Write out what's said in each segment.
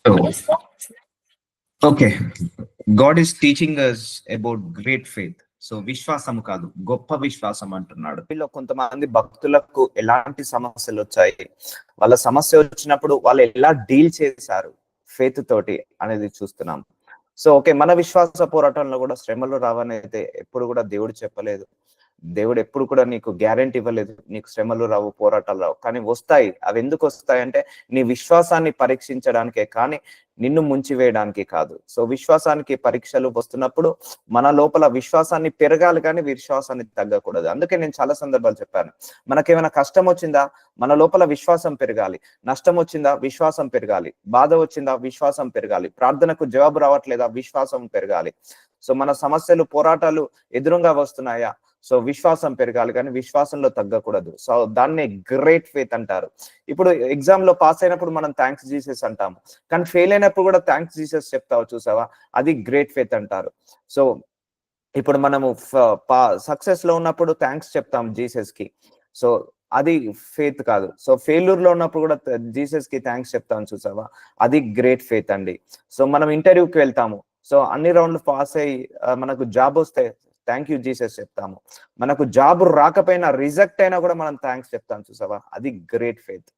So, okay, God is teaching us about great faith. So విశ్వాసము కాదు, గొప్ప విశ్వాసం అంటున్నాడు. వీళ్ళు కొంతమంది భక్తులకు ఎలాంటి సమస్యలు వచ్చాయి, వాళ్ళ సమస్య వచ్చినప్పుడు వాళ్ళు ఎలా డీల్ చేశారు ఫెయిత్ తోటి అనేది చూస్తున్నాం. సో ఓకే, మన విశ్వాస పోరాటంలో కూడా శ్రమలు రావనైతే ఎప్పుడు కూడా దేవుడు చెప్పలేదు. దేవుడు ఎప్పుడు కూడా నీకు గ్యారెంటీ ఇవ్వలేదు నీకు శ్రమలు రావు, పోరాటాలు రావు. కానీ వస్తాయి. అవి ఎందుకు వస్తాయి అంటే నీ విశ్వాసాన్ని పరీక్షించడానికే, కానీ నిన్ను ముంచివేయడానికి కాదు. సో విశ్వాసానికి పరీక్షలు వస్తున్నప్పుడు మన లోపల విశ్వాసాన్ని పెరగాలి, కానీ విశ్వాసాన్ని తగ్గకూడదు. అందుకే నేను చాలా సందర్భాలు చెప్పాను, మనకేమైనా కష్టం వచ్చిందా మన లోపల విశ్వాసం పెరగాలి, నష్టం వచ్చిందా విశ్వాసం పెరగాలి, బాధ వచ్చిందా విశ్వాసం పెరగాలి, ప్రార్థనకు జవాబు రావట్లేదా విశ్వాసం పెరగాలి. సో మన సమస్యలు పోరాటాలు ఎదురుగా వస్తున్నాయా, సో విశ్వాసం పెరగాలి, కానీ విశ్వాసంలో తగ్గకూడదు. సో దాన్ని గ్రేట్ ఫెయిత్ అంటారు. ఇప్పుడు ఎగ్జామ్ లో పాస్ అయినప్పుడు మనం థ్యాంక్స్ జీసస్ అంటాము, కానీ ఫెయిల్ అయినప్పుడు కూడా థ్యాంక్స్ జీసస్ చెప్తావు చూసావా, అది గ్రేట్ ఫెయిత్ అంటారు. సో ఇప్పుడు మనము సక్సెస్ లో ఉన్నప్పుడు థ్యాంక్స్ చెప్తాం జీసస్ కి, సో అది ఫెయిత్ కాదు. సో ఫెయిల్యూర్ లో ఉన్నప్పుడు కూడా జీసస్ కి థ్యాంక్స్ చెప్తాం చూసావా, అది గ్రేట్ ఫెయిత్ అండి. సో మనం ఇంటర్వ్యూకి వెళ్తాము, సో అన్ని రౌండ్లు పాస్ అయ్యి మనకు జాబ్ వస్తే థ్యాంక్ యూ జీసస్ చెప్తాము. మనకు జాబ్ రాకపోయినా రిజెక్ట్ అయినా కూడా మనం థ్యాంక్స్ చెప్తాం చూసావా, అది గ్రేట్ ఫెయిత్.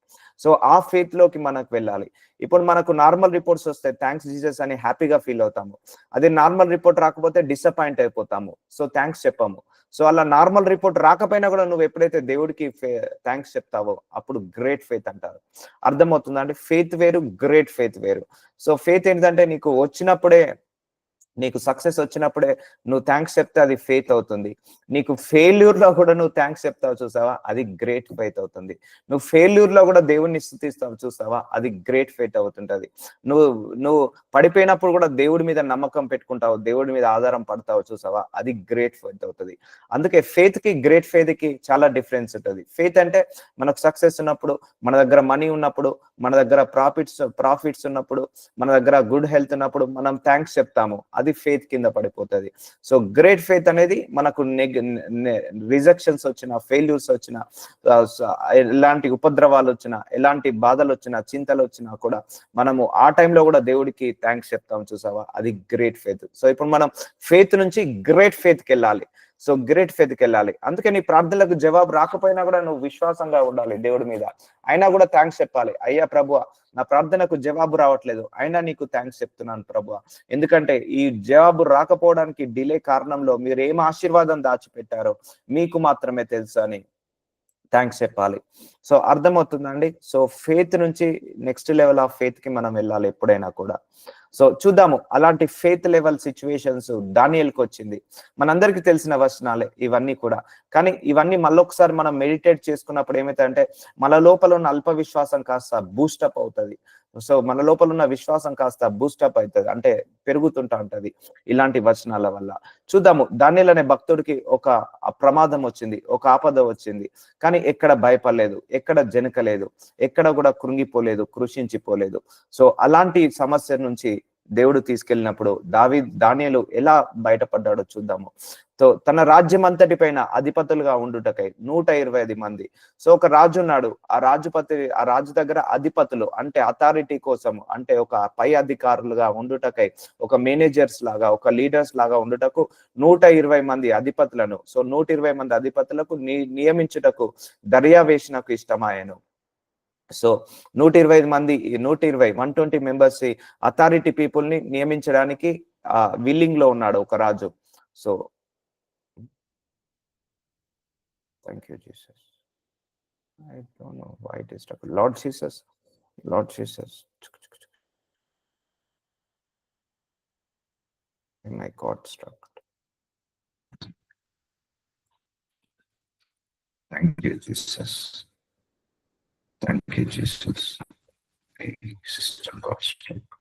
సో ఆ ఫెయిత్ లోకి మనకు వెళ్ళాలి. ఇప్పుడు మనకు నార్మల్ రిపోర్ట్స్ వస్తే థ్యాంక్స్ జీసస్ అని హ్యాపీగా ఫీల్ అవుతాము. అదే నార్మల్ రిపోర్ట్ రాకపోతే డిసప్పాయింట్ అయిపోతాము, సో థ్యాంక్స్ చెప్పాము. సో అలా నార్మల్ రిపోర్ట్ రాకపోయినా కూడా నువ్వు ఎప్పుడైతే దేవుడికి థ్యాంక్స్ చెప్తావో అప్పుడు గ్రేట్ ఫెయిత్ అంటారు. అర్థమవుతుందా అండి? ఫెయిత్ వేరు, గ్రేట్ ఫెయిత్ వేరు. సో ఫెయిత్ ఏంటంటే నీకు వచ్చినప్పుడే, నీకు సక్సెస్ వచ్చినప్పుడే నువ్వు థ్యాంక్స్ చెప్తే అది ఫెయిత్ అవుతుంది. నీకు ఫెయిల్యూర్ లో కూడా నువ్వు థ్యాంక్స్ చెప్తావు చూసావా, అది గ్రేట్ ఫెయిత్ అవుతుంది. నువ్వు ఫెయిల్యూర్ లో కూడా దేవుడిని స్తుతిస్తావు చూసావా, అది గ్రేట్ ఫెయిత్ అవుతుంటది. నువ్వు నువ్వు పడిపోయినప్పుడు కూడా దేవుడి మీద నమ్మకం పెట్టుకుంటావు, దేవుడి మీద ఆధారం పడతావు చూసావా, అది గ్రేట్ ఫెయిత్ అవుతుంది. అందుకే ఫెయిత్ కి గ్రేట్ ఫెయిత్ కి చాలా డిఫరెన్స్ ఉంటుంది. ఫెయిత్ అంటే మనకు సక్సెస్ ఉన్నప్పుడు, మన దగ్గర మనీ ఉన్నప్పుడు, మన దగ్గర ప్రాఫిట్స్ ఉన్నప్పుడు, మన దగ్గర గుడ్ హెల్త్ ఉన్నప్పుడు మనం థ్యాంక్స్ చెప్తాము, అది ఫెయిత్ కింద పడిపోతుంది. సో గ్రేట్ ఫెయిత్ అనేది మనకు రిజెక్షన్స్ వచ్చిన, ఫెయిల్యూర్స్ వచ్చిన, ఎలాంటి ఉపద్రవాలు వచ్చినా, ఎలాంటి బాధలు వచ్చినా, చింతలు వచ్చినా కూడా మనము ఆ టైంలో కూడా దేవుడికి థ్యాంక్స్ చెప్తాం చూసావా, అది గ్రేట్ ఫెయిత్. సో ఇప్పుడు మనం ఫెయిత్ నుంచి గ్రేట్ ఫెయిత్ కి వెళ్ళాలి. సో గ్రేట్ ఫెయిత్ కి వెళ్ళాలి. అందుకే నీ ప్రార్థనలకు జవాబు రాకపోయినా కూడా నువ్వు విశ్వాసంగా ఉండాలి దేవుడి మీద, అయినా కూడా థ్యాంక్స్ చెప్పాలి. అయ్యా ప్రభువా, నా ప్రార్థనకు జవాబు రావట్లేదు, అయినా నీకు థ్యాంక్స్ చెప్తున్నాను ప్రభువా, ఎందుకంటే ఈ జవాబు రాకపోవడానికి డిలే కారణంలో మీరు ఏం ఆశీర్వాదం దాచిపెట్టారో మీకు మాత్రమే తెలుసు అని థ్యాంక్స్ చెప్పాలి. సో అర్థమవుతుందండి? సో ఫెయిత్ నుంచి నెక్స్ట్ లెవెల్ ఆఫ్ ఫెయిత్ కి మనం వెళ్ళాలి ఎప్పుడైనా కూడా. సో చూద్దాము అలాంటి ఫెయిత్ లెవెల్ సిచ్యువేషన్స్ దానియేలుకు వచ్చింది. మనందరికీ తెలిసిన వచనాలే ఇవన్నీ కూడా, కానీ ఇవన్నీ మళ్ళొకసారి మనం మెడిటేట్ చేసుకున్నప్పుడు ఏమైతే మన లోపల ఉన్న అల్ప విశ్వాసం కాస్త బూస్టప్ అవుతుంది. సో మన లోపల ఉన్న విశ్వాసం కాస్త బూస్టప్ అవుతుంది, అంటే పెరుగుతుంటా ఉంటది ఇలాంటి వచనాల వల్ల. చూద్దాము, దానియేలు అనే భక్తుడికి ఒక ప్రమాదం వచ్చింది, ఒక ఆపద వచ్చింది, కానీ ఎక్కడ భయపడలేదు, ఎక్కడ జనకలేదు, ఎక్కడ కూడా కృంగిపోలేదు, కృషించిపోలేదు. సో అలాంటి సమస్య నుంచి దేవుడు తీసుకెళ్ళినప్పుడు దానియేలు ఎలా బయటపడ్డాడో చూద్దాము. సో తన రాజ్యం అంతటి పైన అధిపతులుగా ఉండుటకై 120 మంది. సో ఒక రాజు ఉన్నాడు, ఆ రాజు దగ్గర అధిపతులు అంటే అథారిటీ కోసం, అంటే ఒక పై అధికారులుగా ఉండుటకై, ఒక మేనేజర్స్ లాగా, ఒక లీడర్స్ లాగా ఉండుటకు 120 మంది అధిపతులను, సో 120 మంది అధిపతులకు నియమించుటకు దర్యావేషునకు ఇష్టమాయెను. సో 120 మంది, 120 మెంబర్స్ అథారిటీ పీపుల్ ని నియమించడానికి విల్లింగ్ లో ఉన్నాడు ఒక రాజు. So thank you Jesus. I don't know why it is stuck. Lord Jesus, Lord Jesus, my God stuck. Thank you Jesus, thank you Jesus. System God stuck.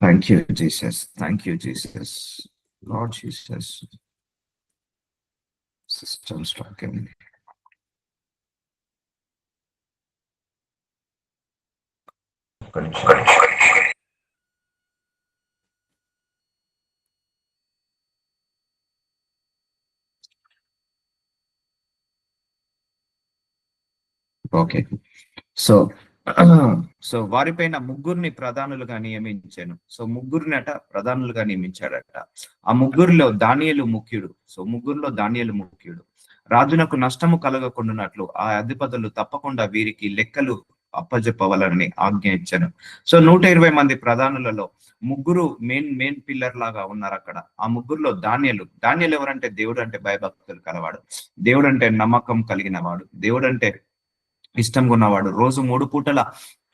Thank you, Jesus. Thank you, Jesus. Lord Jesus. System struggling. Okay. So so వారిపైన ముగ్గురిని ప్రధానులుగా నియమించాను. So ముగ్గురినట ప్రధానులుగా నియమించాడట. ఆ ముగ్గురిలో దానియేలు ముఖ్యుడు. So ముగ్గురిలో దానియేలు ముఖ్యుడు. రాజునకు నష్టము కలగకుండానట్లు ఆ అధిపతులు తప్పకుండా వీరికి లెక్కలు అప్పజెప్పవలనని ఆజ్ఞ ఇచ్చాను. సో 120 మంది ప్రధానులలో ముగ్గురు మెయిన్ పిల్లర్ లాగా ఉన్నారు అక్కడ. ఆ ముగ్గురులో దానియేలు ఎవరంటే దేవుడు అంటే భయభక్తులు కలవాడు, దేవుడు అంటే నమ్మకం కలిగిన వాడు, దేవుడు అంటే ఇష్టంగా ఉన్నవాడు, రోజు 3 పూటల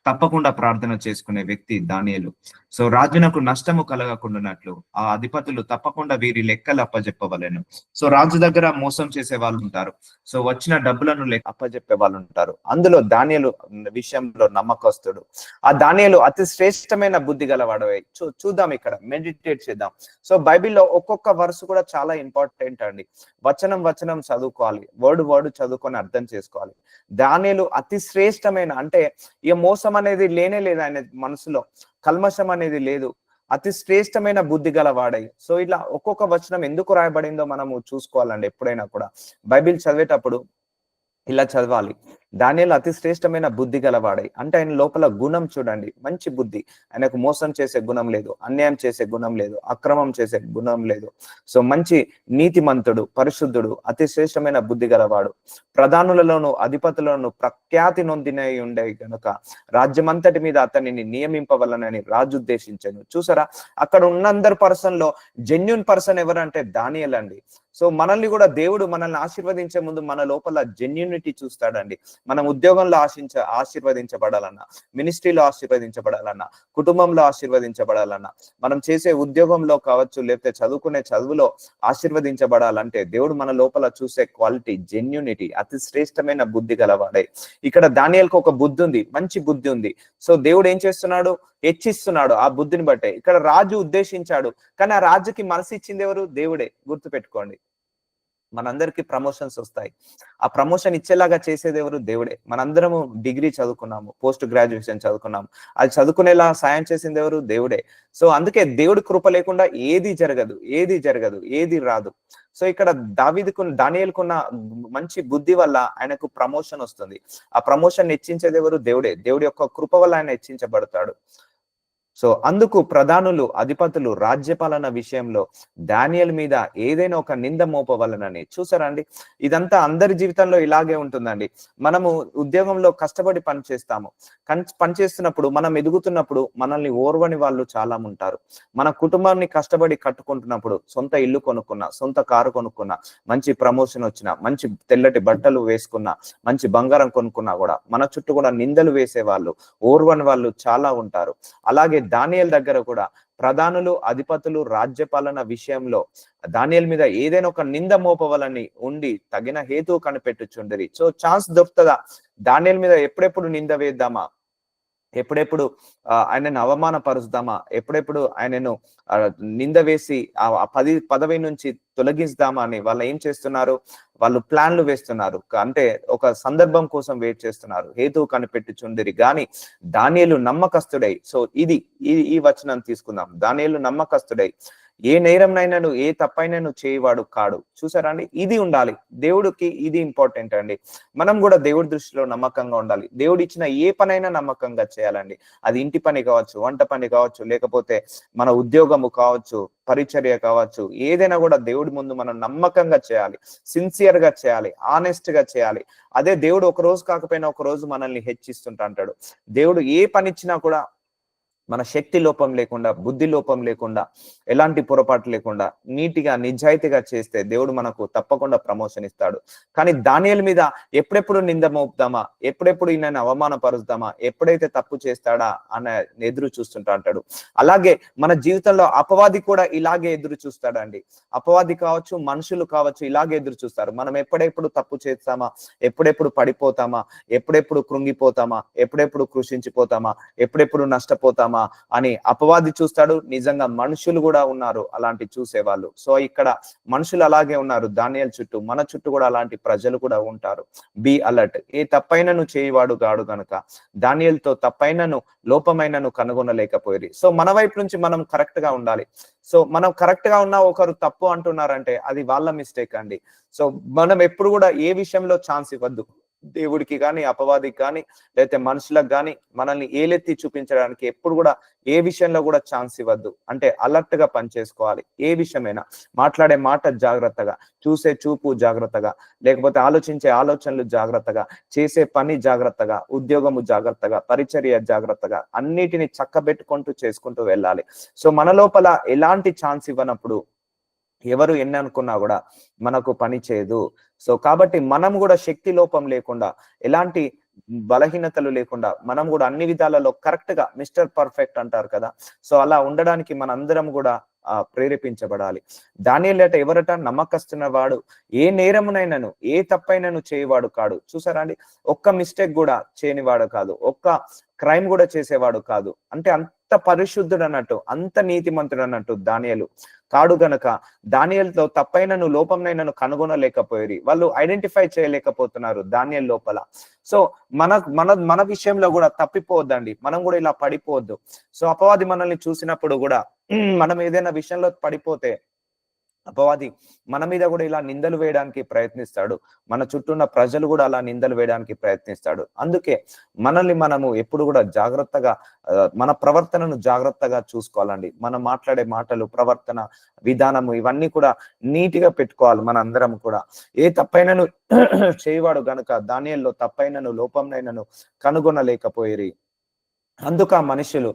తప్పకుండా ప్రార్థన చేసుకునే వ్యక్తి దానియేలు. సో రాజునకు నష్టము కలగకుండానట్లు ఆ అధిపతులు తప్పకుండా వీరి లెక్కలు అప్పజెప్పవలెను. సో రాజు దగ్గర మోసం చేసే వాళ్ళు ఉంటారు. సో వచ్చిన డబ్బులను అప్పజెప్పే వాళ్ళు ఉంటారు. అందులో దానియేలు విషయంలో నమ్మకస్తుడు. ఆ దానియేలు అతి శ్రేష్టమైన బుద్ధి గలవాడవై. చూద్దాం, ఇక్కడ మెడిటేట్ చేద్దాం. సో బైబిల్లో ఒక్కొక్క వర్స్ కూడా చాలా ఇంపార్టెంట్ అండి. వచనం చదువుకోవాలి, వర్డ్ చదువుకొని అర్థం చేసుకోవాలి. దానియేలు అతి శ్రేష్టమైన, అంటే ఈ మోసం అనేది లేనే లేదు ఆయన మనసులో, కల్మషం అనేది లేదు, అతి శ్రేష్టమైన బుద్ధి గలవాడై. సో ఇలా ఒక్కొక్క వచనం ఎందుకు రాయబడిందో మనము చూసుకోవాలండి. ఎప్పుడైనా కూడా బైబిల్ చదివేటప్పుడు ఇలా చదవాలి. దానియేలు అతి శ్రేష్టమైన బుద్ధి గలవాడై, అంటే ఆయన లోపల గుణం చూడండి, మంచి బుద్ధి. ఆయనకు మోసం చేసే గుణం లేదు, అన్యాయం చేసే గుణం లేదు, అక్రమం చేసే గుణం లేదు. సో మంచి నీతిమంతుడు, పరిశుద్ధుడు, అతి శ్రేష్టమైన బుద్ధి గలవాడు. ప్రధానులలోను అధిపతులను ప్రఖ్యాతి నొందినై ఉండే గనుక రాజ్యమంతటి మీద అతనిని నియమింపవలనని రాజు ఉద్దేశించాను. చూసారా, అక్కడ ఉన్నందరు పర్సన్ లో జెన్యున్ పర్సన్ ఎవరంటే దానియేలు అండి. సో మనల్ని కూడా దేవుడు మనల్ని ఆశీర్వదించే ముందు మన లోపల జెన్యూనిటీ చూస్తాడండి. మనం ఉద్యోగంలో ఆశీర్వదించబడాలన్నా, మినిస్ట్రీలో ఆశీర్వదించబడాలన్నా, కుటుంబంలో ఆశీర్వదించబడాలన్నా, మనం చేసే ఉద్యోగంలో కావచ్చు, లేకపోతే చదువుకునే చదువులో ఆశీర్వదించబడాలంటే దేవుడు మన లోపల చూసే క్వాలిటీ జెన్యూనిటీ, అతి శ్రేష్టమైన బుద్ధి గలవాడే. ఇక్కడ దానియేలుకు ఒక బుద్ధి ఉంది, మంచి బుద్ధి ఉంది. సో దేవుడు ఏం చేస్తున్నాడు, హెచ్చిస్తున్నాడు ఆ బుద్ధిని బట్టే. ఇక్కడ రాజు ఉద్దేశించాడు, కానీ ఆ రాజుకి మనసు ఇచ్చింది ఎవరు? దేవుడే. గుర్తుపెట్టుకోండి, మనందరికి ప్రమోషన్స్ వస్తాయి, ఆ ప్రమోషన్ ఇచ్చేలాగా చేసేది ఎవరు? దేవుడే. మనందరము డిగ్రీ చదువుకున్నాము, పోస్ట్ గ్రాడ్యుయేషన్ చదువుకున్నాము, అది చదువుకునేలా సాయం చేసింది ఎవరు? దేవుడే. సో అందుకే దేవుడి కృప లేకుండా ఏది జరగదు, ఏది రాదు. సో ఇక్కడ దానియేలుకున్న మంచి బుద్ధి వల్ల ఆయనకు ప్రమోషన్ వస్తుంది. ఆ ప్రమోషన్ హెచ్చించేది ఎవరు? దేవుడే. దేవుడి యొక్క కృప వల్ల ఆయన హెచ్చించబడతాడు. సో అందుకు ప్రధానులు, అధిపతులు రాజ్యపాలన విషయంలో దానియేలు మీద ఏదైనా ఒక నింద మోపవలనని. చూసారండి, ఇదంతా అందరి జీవితంలో ఇలాగే ఉంటుందండి. మనము ఉద్యోగంలో కష్టపడి పనిచేస్తాము, పనిచేస్తున్నప్పుడు, మనం ఎదుగుతున్నప్పుడు మనల్ని ఓర్వని వాళ్ళు చాలా ఉంటారు. మన కుటుంబాన్ని కష్టపడి కట్టుకుంటున్నప్పుడు, సొంత ఇల్లు కొనుక్కున్నా, సొంత కారు కొనుక్కున్నా, మంచి ప్రమోషన్ వచ్చినా, మంచి తెల్లటి బట్టలు వేసుకున్నా, మంచి బంగారం కొనుక్కున్నా కూడా మన చుట్టూ కూడా నిందలు వేసే వాళ్ళు, ఓర్వని వాళ్ళు చాలా ఉంటారు. అలాగే దానియేలు దగ్గర కూడా ప్రధానులు, అధిపతులు రాజ్యపాలన విషయంలో దానియేలు మీద ఏదైనా ఒక నింద మోపవలని ఉండి తగిన హేతువు కనిపెట్టుచుండరి. సో ఛాన్స్ దొరుకుతుందా? దానియేలు మీద ఎప్పుడెప్పుడు నింద వేద్దామా, ఎప్పుడెప్పుడు ఆయనను అవమానపరుస్తామా, ఎప్పుడెప్పుడు ఆయనను నింద వేసి ఆ పదవి నుంచి తొలగిస్తామా అని వాళ్ళు ఏం చేస్తున్నారు? వాళ్ళు ప్లాన్లు వేస్తున్నారు. అంటే ఒక సందర్భం కోసం వెయిట్ చేస్తున్నారు, హేతువు కనిపెట్టుచుండిరి. గాని దానియేలు నమ్మకస్తుడై, సో ఈ వచనం తీసుకుందాం. దానియేలు నమ్మకస్తుడై ఏ నేరంనైనాను, ఏ తప్పైనాను చేయవాడు కాడు. చూసారా అండి, ఇది ఉండాలి దేవుడికి, ఇది ఇంపార్టెంట్ అండి. మనం కూడా దేవుడి దృష్టిలో నమ్మకంగా ఉండాలి. దేవుడు ఇచ్చిన ఏ పనైనా నమ్మకంగా చేయాలండి. అది ఇంటి పని కావచ్చు, వంట పని కావచ్చు, లేకపోతే మన ఉద్యోగము కావచ్చు, పరిచర్య కావచ్చు, ఏదైనా కూడా దేవుడి ముందు మనం నమ్మకంగా చేయాలి, సిన్సియర్ గా చేయాలి, ఆనెస్ట్ గా చేయాలి. అదే దేవుడు ఒక రోజు కాకపోయినా ఒక రోజు మనల్ని హెచ్చిస్తుంటా అంటాడు. దేవుడు ఏ పని ఇచ్చినా కూడా మన శక్తి లోపం లేకుండా, బుద్ధి లోపం లేకుండా, ఎలాంటి పొరపాటు లేకుండా నీటిగా నిజాయితీగా చేస్తే దేవుడు మనకు తప్పకుండా ప్రమోషన్ ఇస్తాడు. కానీ దానియేలు మీద ఎప్పుడెప్పుడు నింద మోపుదామా, ఎప్పుడెప్పుడు ఈయనని అవమానపరుస్తామా, ఎప్పుడైతే తప్పు చేస్తాడా అన్న ఎదురు చూస్తుంటా అంటాడు. అలాగే మన జీవితంలో అపవాది కూడా ఇలాగే ఎదురు చూస్తాడండి. అపవాది కావచ్చు, మనుషులు కావచ్చు, ఇలాగే ఎదురు చూస్తారు. మనం ఎప్పుడెప్పుడు తప్పు చేస్తామా, ఎప్పుడెప్పుడు పడిపోతామా, ఎప్పుడెప్పుడు కృంగిపోతామా, ఎప్పుడెప్పుడు కృషించిపోతామా, ఎప్పుడెప్పుడు నష్టపోతామా అని అపవాది చూస్తాడు. నిజంగా మనుషులు కూడా ఉన్నారు అలాంటి చూసేవాళ్ళు. సో ఇక్కడ మనుషులు అలాగే ఉన్నారు దానియేలు చుట్టూ, మన చుట్టూ కూడా అలాంటి ప్రజలు కూడా ఉంటారు. Be alert. ఏ తప్పైనను చేయవాడు గాడు గనుక దానియేలుతో తప్పైనను లోపమైనను కనుగొనలేకపోయి. సో మన వైపు నుంచి మనం కరెక్ట్ గా ఉండాలి. సో మనం కరెక్ట్ గా ఉన్నా ఒకరు తప్పు అంటున్నారంటే అది వాళ్ళ మిస్టేక్ అండి. సో మనం ఎప్పుడు కూడా ఏ విషయంలో ఛాన్స్ ఇవ్వద్దు. దేవుడికి కానీ, అపవాదికి కానీ, లేకపోతే మనుషులకు కానీ మనల్ని ఏలెత్తి చూపించడానికి ఎప్పుడు కూడా ఏ విషయంలో కూడా ఛాన్స్ ఇవ్వద్దు. అంటే అలర్ట్ గా పనిచేసుకోవాలి. ఏ విషయమైనా మాట్లాడే మాట జాగ్రత్తగా, చూసే చూపు జాగ్రత్తగా, లేకపోతే ఆలోచించే ఆలోచనలు జాగ్రత్తగా, చేసే పని జాగ్రత్తగా, ఉద్యోగము జాగ్రత్తగా, పరిచర్య జాగ్రత్తగా, అన్నిటిని చక్కబెట్టుకుంటూ చేసుకుంటూ వెళ్ళాలి. సో మన లోపల ఎలాంటి ఛాన్స్ ఇవ్వనప్పుడు ఎవరు ఎన్ని అనుకున్నా కూడా మనకు పని చేయదు. సో కాబట్టి మనం కూడా శక్తి లోపం లేకుండా, ఎలాంటి బలహీనతలు లేకుండా, మనం కూడా అన్ని విధాలలో కరెక్ట్ గా మిస్టర్ పర్ఫెక్ట్ అంటారు కదా. సో అలా ఉండడానికి మనందరం కూడా ప్రేరేపించబడాలి. దానియేలు ఎవరట? నమ్మకస్తున్న వాడు, ఏ నేరమునైనను ఏ తప్పైనను చేయవాడు కాడు. చూసారా అండి, ఒక్క మిస్టేక్ కూడా చేయనివాడు కాదు, ఒక్క క్రైమ్ కూడా చేసేవాడు కాదు. అంటే అంత పరిశుద్ధుడు అన్నట్టు, అంత నీతిమంతుడు అన్నట్టు దానియేలు కాడు గనక దానియేలుతో తప్పైనను లోపంనైనను కనుగొనలేకపోయి, వాళ్ళు ఐడెంటిఫై చేయలేకపోతున్నారు దానియేలు లోపల. సో మన మన మన విషయంలో కూడా తప్పిపోవద్దండి, మనం కూడా ఇలా పడిపోవద్దు. సో అపవాది మనల్ని చూసినప్పుడు కూడా మనం ఏదైనా విషయంలో పడిపోతే అపవాది మన మీద కూడా ఇలా నిందలు వేయడానికి ప్రయత్నిస్తాడు. మన చుట్టూ ఉన్న ప్రజలు కూడా అలా నిందలు వేయడానికి ప్రయత్నిస్తాడు. అందుకే మనల్ని మనము ఎప్పుడు కూడా జాగ్రత్తగా మన ప్రవర్తనను జాగ్రత్తగా చూసుకోవాలండి. మనం మాట్లాడే మాటలు, ప్రవర్తన విధానము ఇవన్నీ కూడా నీటిగా పెట్టుకోవాలి. మన అందరం కూడా ఏ తప్పైనను చేయవాడు గనుక దానియేలులో తప్పైనను లోపంనైనను కనుగొనలేకపోయిరి. అందుకు ఆ మనుషులు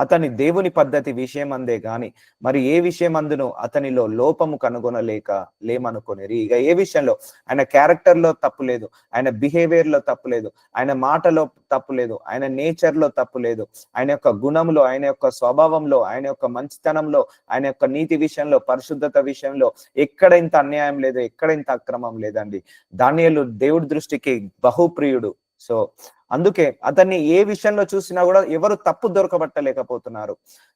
అతని దేవుని పద్ధతి విషయం అందే గాని మరి ఏ విషయం అందును అతనిలో లోపము కనుగొనలేక లేమనుకొనిరి. ఇక ఏ విషయంలో ఆయన క్యారెక్టర్ లో తప్పు లేదు, ఆయన బిహేవియర్ లో తప్పు లేదు, ఆయన మాటలో తప్పు లేదు, ఆయన నేచర్ లో తప్పు లేదు, ఆయన యొక్క గుణంలో, ఆయన యొక్క స్వభావంలో, ఆయన యొక్క మంచితనంలో, ఆయన యొక్క నీతి విషయంలో, పరిశుద్ధత విషయంలో ఎక్కడ ఇంత అన్యాయం లేదు, ఎక్కడ ఇంత అక్రమం లేదండి. దానియేలు దేవుడి దృష్టికి బహుప్రియుడు. సో అందుకే అతన్ని ఏ విషయంలో చూసినా కూడా ఎవరు తప్పు దొరకబట్టలేకపోతున్నారు,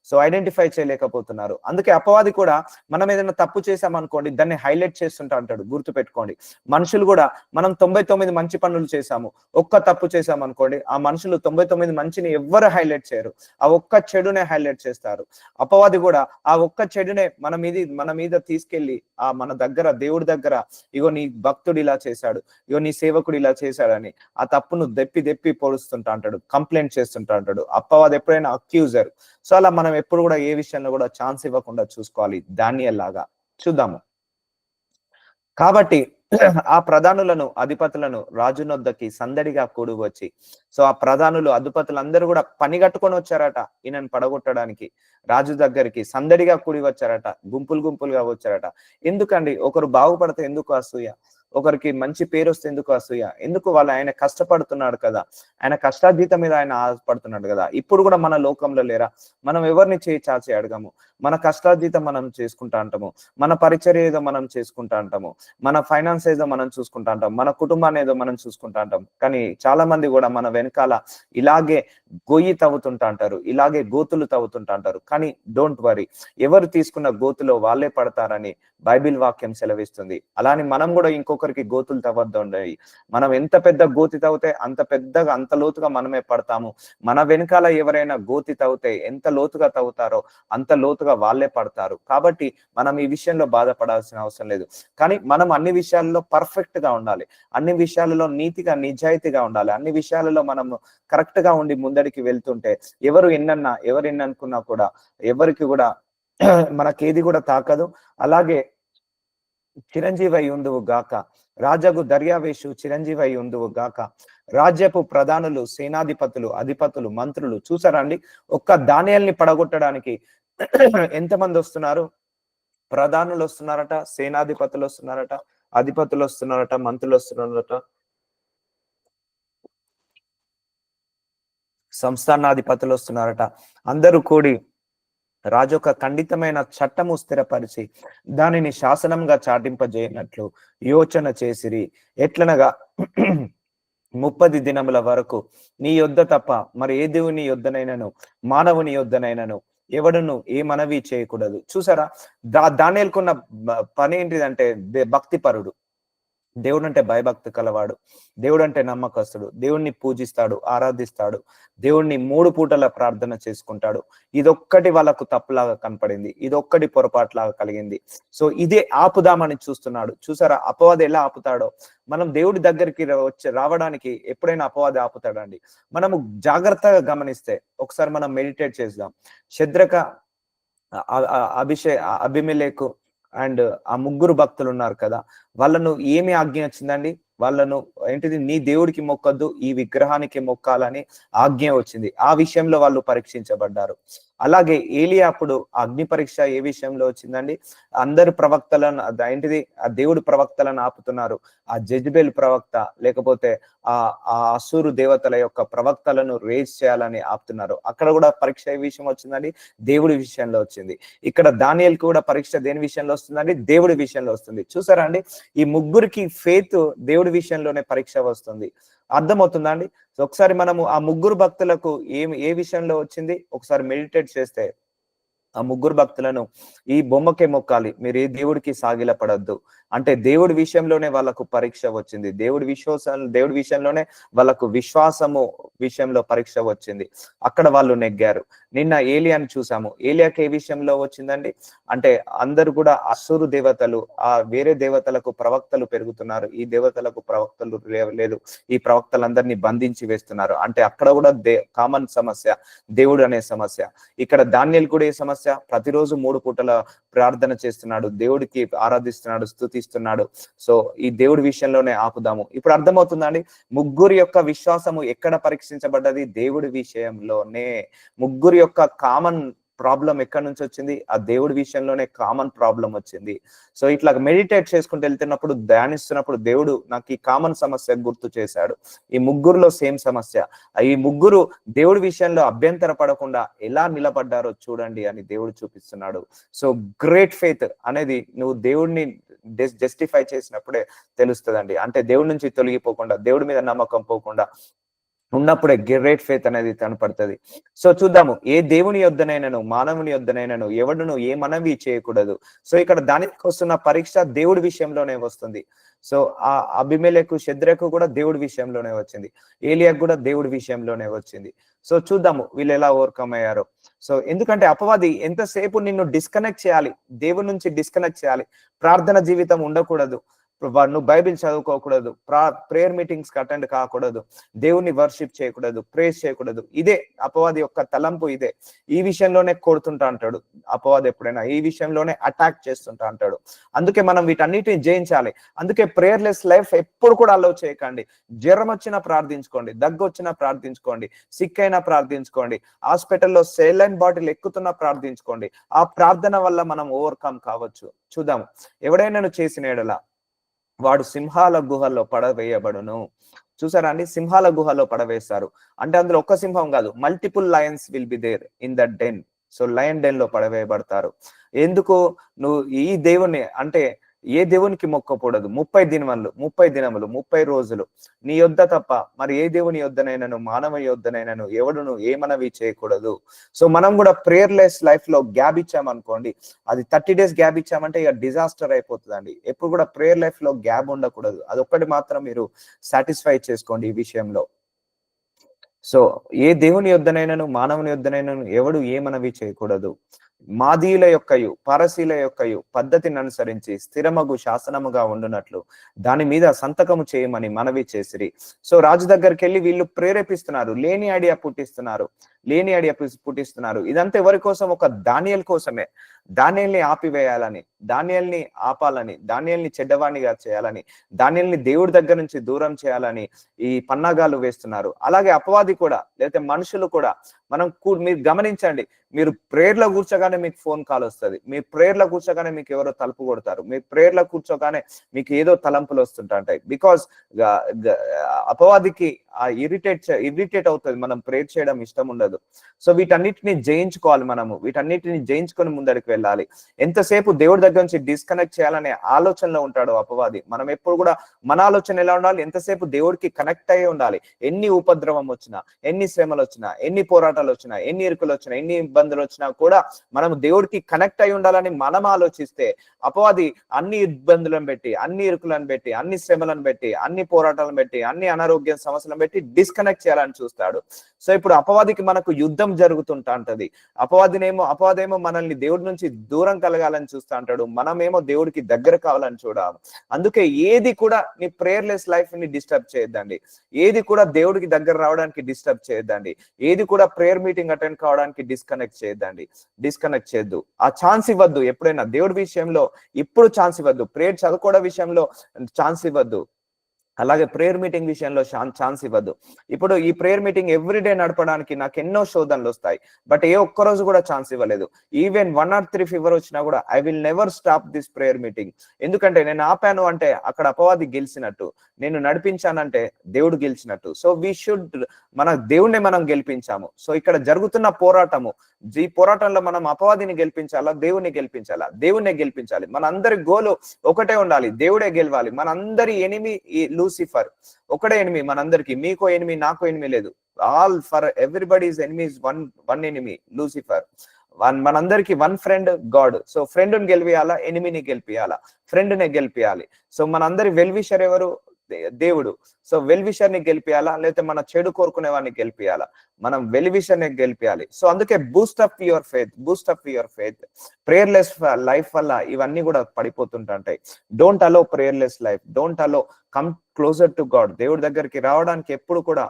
సో ఐడెంటిఫై చేయలేకపోతున్నారు. అందుకే అపవాది కూడా మనం ఏదైనా తప్పు చేసామనుకోండి, దాన్ని హైలైట్ చేస్తుంటా అంటాడు. గుర్తు పెట్టుకోండి, మనుషులు కూడా మనం 99 మంచి పనులు చేశాము, ఒక్క తప్పు చేసామనుకోండి, ఆ మనుషులు 99 మంచిని ఎవ్వరు హైలైట్ చేయరు, ఆ ఒక్క చెడునే హైలైట్ చేస్తారు. అపవాది కూడా ఆ ఒక్క చెడునే మన మీద తీసుకెళ్లి మన దగ్గర, దేవుడి దగ్గర, ఇగో నీ భక్తుడు ఇలా చేశాడు, ఇగో నీ సేవకుడు ఇలా చేశాడని ఆ తప్పును దెప్పి పొడుస్తుంటా అంటాడు, కంప్లైంట్ చేస్తుంటా అంటాడు. అపవాది ఎప్పుడైనా అక్యూజర్. సో అలా మనం ఎప్పుడు కూడా ఏ విషయంలో కూడా ఛాన్స్ ఇవ్వకుండా చూసుకోవాలి. దానియేలు లాగా చూద్దాము. కాబట్టి ఆ ప్రధానులను, అధిపతులను రాజునొద్దకి సందడిగా కూడి వచ్చి, సో ఆ ప్రధానులు, అధిపతులందరూ కూడా పని కట్టుకొని వచ్చారట ఈయనను పడగొట్టడానికి. రాజు దగ్గరికి సందడిగా కూడి వచ్చారట, గుంపులుగా వచ్చారట. ఎందుకండి? ఒకరు బాగుపడితే ఎందుకు అసూయ? ఒకరికి మంచి పేరు వస్తే ఎందుకు అసూయ? ఎందుకు? ఆయన కష్టపడుతున్నాడు కదా, ఆయన కష్టార్జితం మీద ఆయన ఆశపడుతున్నాడు కదా. ఇప్పుడు కూడా మన లోకంలో లేరా? మనం ఎవరిని చేయి చాచి అడగము, మన కష్టార్జితం మనం చేసుకుంటా అంటాము, మన పరిచర్య ఏదో మనం చేసుకుంటా అంటాము, మన ఫైనాన్స్ ఏదో మనం చూసుకుంటా అంటాం, మన కుటుంబాన్ని ఏదో మనం చూసుకుంటా అంటాం. కానీ చాలా మంది కూడా మన వెనకాల ఇలాగే గొయ్యి తవ్వుతుంటా అంటారు, ఇలాగే గోతులు తవ్వుతుంటా అంటారు. కానీ డోంట్ వరీ, ఎవరు తీసుకున్న గోతులో వాళ్ళే పడతారని బైబిల్ వాక్యం సెలవిస్తుంది. అలానే మనం కూడా ఇంకొకరికి గోతులు తవ్వద్దండి. మనం ఎంత పెద్ద గోతి తవ్వుతే అంత లోతుగా మనమే పడతాము. మన వెనకాల ఎవరైనా గోతి తవ్వుతే ఎంత లోతుగా తవ్వుతారో అంత లోతుగా వాళ్ళే పడతారు. కాబట్టి మనం ఈ విషయంలో బాధపడాల్సిన అవసరం లేదు. కానీ మనం అన్ని విషయాల్లో పర్ఫెక్ట్ గా ఉండాలి, అన్ని విషయాలలో నీతిగా, నిజాయితీగా ఉండాలి. అన్ని విషయాలలో మనం కరెక్ట్ గా ఉండి ముందడికి వెళ్తుంటే ఎవరు ఎన్ని అనుకున్నా కూడా ఎవరికి కూడా మనకేది కూడా తాకదు. అలాగే చిరంజీవి అయి ఉందువు గాక, రాజగు దర్యావేషు చిరంజీవి అయి ఉందువు గాక. రాజ్యపు ప్రధానులు, సేనాధిపతులు, అధిపతులు, మంత్రులు చూసారా అండి? ఒక్క దానియేలుని పడగొట్టడానికి ఎంతమంది వస్తున్నారు? ప్రధానులు వస్తున్నారట, సేనాధిపతులు వస్తున్నారట, అధిపతులు వస్తున్నారట, మంత్రులు వస్తున్నారట, సంస్థానాధిపతులు వస్తున్నారట. అందరూ కూడి రాజు ఒక ఖండితమైన చట్టము స్థిరపరిచి దానిని శాసనంగా చాటింపజేయనట్లు యోచన చేసిరి. ఎట్లనగా 30 దినముల వరకు నీ యొద్ద తప్ప మరి ఏ దేవుని యొద్దనైనను మానవుని యొద్దనైనను ఎవడును ఏ మనవి చేయకూడదు. చూసారా, దానియేలుకున్న పని ఏంటిదంటే భక్తిపరుడు. దేవుడు అంటే భయభక్తి కలవాడు, దేవుడు అంటే నమ్మకస్తుడు, దేవుణ్ణి పూజిస్తాడు, ఆరాధిస్తాడు, దేవుణ్ణి 3 పూటల ప్రార్థన చేసుకుంటాడు. ఇదొక్కటి వాళ్ళకు తప్పులాగా కనపడింది, ఇదొక్కటి పొరపాటులాగా కలిగింది. సో ఇదే ఆపుదామని చూస్తున్నాడు. చూసారా అపవాది ఎలా ఆపుతాడో? మనం దేవుడి దగ్గరికి రావడానికి ఎప్పుడైనా అపవాది ఆపుతాడండి. మనము జాగ్రత్తగా గమనిస్తే ఒకసారి మనం మెడిటేట్ చేద్దాం. శద్రక, అభిమెలెకు అండ్ ఆ 3 భక్తులు ఉన్నారు కదా, వాళ్ళను ఏమి ఆజ్ఞ వచ్చిందండి? వాళ్ళను ఏంటిది, నీ దేవుడికి మొక్కద్దు, ఈ విగ్రహానికి మొక్కాలని ఆజ్ఞ వచ్చింది. ఆ విషయంలో వాళ్ళు పరీక్షించబడ్డారు. అలాగే ఏలియా అప్పుడు అగ్ని పరీక్ష ఏ విషయంలో వచ్చిందండి? అందరు ప్రవక్తలను ఏంటిది, ఆ దేవుడు ప్రవక్తలను ఆపుతున్నారు. ఆ జెజబెల్ ప్రవక్త లేకపోతే ఆ అసూరు దేవతల యొక్క ప్రవక్తలను రేజ్ చేయాలని ఆపుతున్నారు. అక్కడ కూడా పరీక్ష ఏ విషయం వచ్చిందండి? దేవుడి విషయంలో వచ్చింది. ఇక్కడ దానియేల్ కూడా పరీక్ష దేని విషయంలో వస్తుందండి? దేవుడి విషయంలో వస్తుంది. చూసారా అండి, ఈ ముగ్గురికి ఫెయిత్ దేవుడి విషయంలోనే పరీక్ష వస్తుంది. అర్థమవుతుందా అండి? సో ఒకసారి మనము ఆ 3 భక్తులకు ఏ విషయంలో వచ్చింది ఒకసారి మెడిటేట్ చేస్తే, ఆ 3 భక్తులను ఈ బొమ్మకే మొక్కాలి, మీరు ఏ దేవుడికి సాగిల పడద్దు అంటే దేవుడి విషయంలోనే వాళ్ళకు పరీక్ష వచ్చింది. దేవుడి విషయంలోనే వాళ్ళకు విశ్వాసము విషయంలో పరీక్ష వచ్చింది. అక్కడ వాళ్ళు నెగ్గారు. నిన్న ఏలియాని చూసాము. ఏలియాకి ఏ విషయంలో వచ్చిందండి? అంటే అందరు కూడా అసురు దేవతలు, ఆ వేరే దేవతలకు ప్రవక్తలు పెరుగుతున్నారు, ఈ దేవతలకు ప్రవక్తలు లేదు, ఈ ప్రవక్తలందరినీ బంధించి వేస్తున్నారు. అంటే అక్కడ కూడా కామన్ సమస్య, దేవుడు అనే సమస్య. ఇక్కడ దానియేలు కూడా ఏ సమస్య? ప్రతిరోజు 3 పూటల ప్రార్థన చేస్తున్నాడు, దేవుడికి ఆరాధిస్తున్నాడు, స్తుతిస్తున్నాడు. సో ఈ దేవుడి విషయంలోనే ఆపుదాము. ఇప్పుడు అర్థమవుతుందా అండి? 3 యొక్క విశ్వాసము ఎక్కడ పరీక్షించబడ్డది? దేవుడి విషయంలోనే. 3 యొక్క కామన్ ప్రాబ్లం ఎక్కడి నుంచి వచ్చింది? ఆ దేవుడి విషయంలోనే కామన్ ప్రాబ్లం వచ్చింది. సో ఇట్లా మెడిటేట్ చేసుకుంటూ వెళ్తున్నప్పుడు, ధ్యానిస్తున్నప్పుడు దేవుడు నాకు ఈ కామన్ సమస్య గుర్తు చేశాడు. ఈ 3లో సేమ్ సమస్య. ఈ 3 దేవుడి విషయంలో అభ్యంతర పడకుండా ఎలా నిలబడ్డారో చూడండి అని దేవుడు చూపిస్తున్నాడు. సో గ్రేట్ ఫెయిత్ అనేది నువ్వు దేవుడిని జస్టిఫై చేసినప్పుడే తెలుస్తుందండి. అంటే దేవుడి నుంచి తొలగిపోకుండా, దేవుడి మీద నమ్మకం పోకుండా ఉన్నప్పుడే గ్రేట్ ఫెయిత్ అనేది కనపడుతుంది. సో చూద్దాము, ఏ దేవుని యొద్దనైనను మానవుని యొద్దనైనను ఎవడును ఏ మనవి చేయకూడదు. సో ఇక్కడ దానికి వస్తున్న పరీక్ష దేవుడి విషయంలోనే వస్తుంది. సో ఆ అభిమెలెకు, శద్రకు కూడా దేవుడి విషయంలోనే వచ్చింది, ఏలియాకు కూడా దేవుడి విషయంలోనే వచ్చింది. సో చూద్దాము వీళ్ళు ఎలా ఓవర్కమ్ అయ్యారో. సో ఎందుకంటే అపవాది ఎంతసేపు నిన్ను డిస్కనెక్ట్ చేయాలి, దేవుడి నుంచి డిస్కనెక్ట్ చేయాలి. ప్రార్థన జీవితం ఉండకూడదు, నువ్వు బైబిల్ చదువుకోకూడదు, ప్రేయర్ మీటింగ్స్ కి అటెండ్ కాకూడదు, దేవుని వర్షిప్ చేయకూడదు, ప్రేస్ చేయకూడదు. ఇదే అపవాది యొక్క తలంపు. ఇదే ఈ విషయంలోనే కొడుతుంటా అంటాడు అపవాది. ఎప్పుడైనా ఈ విషయంలోనే అటాక్ చేస్తుంటా అంటాడు. అందుకే మనం వీటన్నిటిని జయించాలి. అందుకే ప్రేయర్లెస్ లైఫ్ ఎప్పుడు కూడా అలౌ చేయకండి. జ్వరం వచ్చినా ప్రార్థించుకోండి, దగ్గు వచ్చినా ప్రార్థించుకోండి, సిక్ అయినా ప్రార్థించుకోండి, హాస్పిటల్లో సెలైన్ బాటిల్ ఎక్కుతున్నా ప్రార్థించుకోండి. ఆ ప్రార్థన వల్ల మనం ఓవర్కమ్ కావచ్చు. చూద్దాము, ఎవడైనా చేసిన ఎడల వాడు సింహాల గుహల్లో పడవేయబడును. చూసారా అండి, సింహాల గుహలో పడవేస్తారు అంటే అందులో ఒక్క సింహం కాదు, multiple lions will be there in that den. So lion den లో పడవేయబడతారు. ఎందుకు? నువ్వు ఈ దేవుని అంటే ఏ దేవునికి మొక్కకూడదు. 30 దినములు 30 రోజులు నీ యొద్ద తప్ప మరి ఏ దేవుని యొద్దనైనను మానవ యొద్దనైనను ఎవడును ఏమనవి చేయకూడదు. సో మనం కూడా ప్రేయర్లెస్ లైఫ్ లో గ్యాప్ ఇచ్చామనుకోండి, అది 30 days గ్యాప్ ఇచ్చామంటే ఇక డిజాస్టర్ అయిపోతుందండి. ఎప్పుడు కూడా ప్రేయర్ లైఫ్ లో గ్యాప్ ఉండకూడదు. అదొక్కటి మాత్రం మీరు సాటిస్ఫై చేసుకోండి ఈ విషయంలో. సో ఏ దేవుని యొద్దనైనను మానవుని యొద్దనైనను ఎవడు ఏమనవి చేయకూడదు. మాదీయుల యొక్కయు పారసీల యొక్కయు పద్ధతిని అనుసరించి స్థిరమగు శాసనముగా ఉండునట్లు దాని మీద సంతకము చేయమని మనవి చేసిరి. సో రాజు దగ్గరికి వెళ్ళి వీళ్ళు ప్రేరేపిస్తున్నారు, లేని ఐడియా పుట్టిస్తున్నారు. ఇదంతా ఎవరి కోసం? ఒక దానియేలు కోసమే. దానియేల్ని ఆపివేయాలని, దానియేల్ని ఆపాలని, దానియేల్ని చెడ్డవాణిగా చేయాలని, దానియేల్ని దేవుడి దగ్గర నుంచి దూరం చేయాలని ఈ పన్నాగాలు వేస్తున్నారు. అలాగే అపవాది కూడా, లేకపోతే మనుషులు కూడా. మీరు గమనించండి, మీరు ప్రేయర్ లో కూర్చోగానే మీకు ఫోన్ కాల్ వస్తుంది, మీ ప్రేయర్ లో కూర్చోగానే మీకు ఎవరో తలుపు కొడతారు, మీ ప్రేయర్ లో కూర్చోగానే మీకు ఏదో తలంపులు వస్తుంటాయి. బికాస్ అపవాదికి ఇరిటేట్ అవుతుంది, మనం ప్రేయర్ చేయడం ఇష్టం ఉండదు. సో వీటన్నిటిని జయించుకోవాలి. వీటన్నిటిని జయించుకొని ముందడికి వెళ్ళాలి. ఎంతసేపు దేవుడి దగ్గర నుంచి డిస్కనెక్ట్ చేయాలనే ఆలోచనలో ఉంటాడు అపవాది. మనం ఎప్పుడు కూడా మన ఆలోచన ఎలా ఉండాలి? ఎంతసేపు దేవుడికి కనెక్ట్ అయ్యి ఉండాలి. ఎన్ని ఉపద్రవం వచ్చినా, ఎన్ని శ్రమలు వచ్చినా, ఎన్ని పోరాటాలు పోరాటాలు వచ్చినా, ఎన్ని ఇరుకులు వచ్చినా, ఎన్ని ఇబ్బందులు వచ్చినా కూడా మనం దేవుడికి కనెక్ట్ అయి ఉండాలని మనం ఆలోచిస్తే అపవాది అన్ని ఇబ్బందులను పెట్టి, అన్ని ఇరుకులను పెట్టి, అన్ని శ్రమలను పెట్టి, అన్ని పోరాటాలను పెట్టి, అన్ని అనారోగ్య సమస్యలను పెట్టి డిస్కనెక్ట్ చేయాలని చూస్తాడు. సో ఇప్పుడు అపవాదికి మనకు యుద్ధం జరుగుతుంటా ఉంటది. అపవాదేమో మనల్ని దేవుడి నుంచి దూరం కలగాలని చూస్తా అంటాడు, మనమేమో దేవుడికి దగ్గర కావాలని చూడాలి. అందుకే ఏది కూడా నీ ప్రేయర్లెస్ లైఫ్ ని డిస్టర్బ్ చేయొద్దండి. ఏది కూడా దేవుడికి దగ్గర రావడానికి డిస్టర్బ్ చేయొద్దండి. ఏది కూడా ప్రేయర్ మీటింగ్ అటెండ్ కావడానికి డిస్కనెక్ట్ చేయొద్దండి. డిస్కనెక్ట్ చేయొద్దు. ఆ ఛాన్స్ ఇవ్వద్దు. ఎప్పుడైనా దేవుడి విషయంలో ఇప్పుడు ఛాన్స్ ఇవ్వద్దు. ప్రేయర్ చదువుకోవడం విషయంలో ఛాన్స్ ఇవ్వద్దు. అలాగే ప్రేయర్ మీటింగ్ విషయంలో ఛాన్స్ ఇవ్వద్దు. ఇప్పుడు ఈ ప్రేయర్ మీటింగ్ ఎవ్రీడే నడపడానికి నాకు ఎన్నో శోధనలు వస్తాయి, బట్ ఏ ఒక్కరోజు కూడా ఛాన్స్ ఇవ్వలేదు. ఈవెన్ 103 ఫీవర్ వచ్చినా కూడా I will never stop this prayer meeting. ఎందుకంటే నేను ఆపాను అంటే అక్కడ అపవాది గెలిచినట్టు, నేను నడిపించానంటే దేవుడు గెలిచినట్టు. సో వీ షుడ్, మన దేవుణ్ణి మనం గెలిపించాము. సో ఇక్కడ జరుగుతున్న పోరాటము, ఈ పోరాటంలో మనం అపవాదిని గెలిపించాలా, దేవుణ్ణి గెలిపించాలా? దేవుణ్ణి గెలిపించాలి. మన అందరి గోలు ఒకటే ఉండాలి, దేవుడే గెలవాలి. మన అందరి ఎనిమి లూసిఫర్, ఒకటే ఎనిమి మనందరికి. మీకో ఎనిమి, నాకో ఎనిమి లేదు. All for everybody's enemies one enemy Lucifer. మనందరికి one friend God. So friend ని గెలిపియాలా, ఎనిమిని గెలిపియాలా? ఫ్రెండ్ ని గెలిపియాలి. సో మనందరి వెల్ విషర్ ఎవరు? దేవుడు. సో వెల్ విషర్ ని గెలిపియాలా, లేకపోతే మన చెడు కోరుకునే వాడిని గెలిపియాలా? మనం వెల్ విషర్ ని గెలిపియాలి. సో అందుకే boost up your faith, boost up your faith. Prayerless life వల్ల ఇవన్నీ కూడా పడిపోతుంటాయి. Don't allow prayerless life, don't allow. Come closer to God. దేవుడి దగ్గరికి రావడానికి ఎప్పుడు కూడా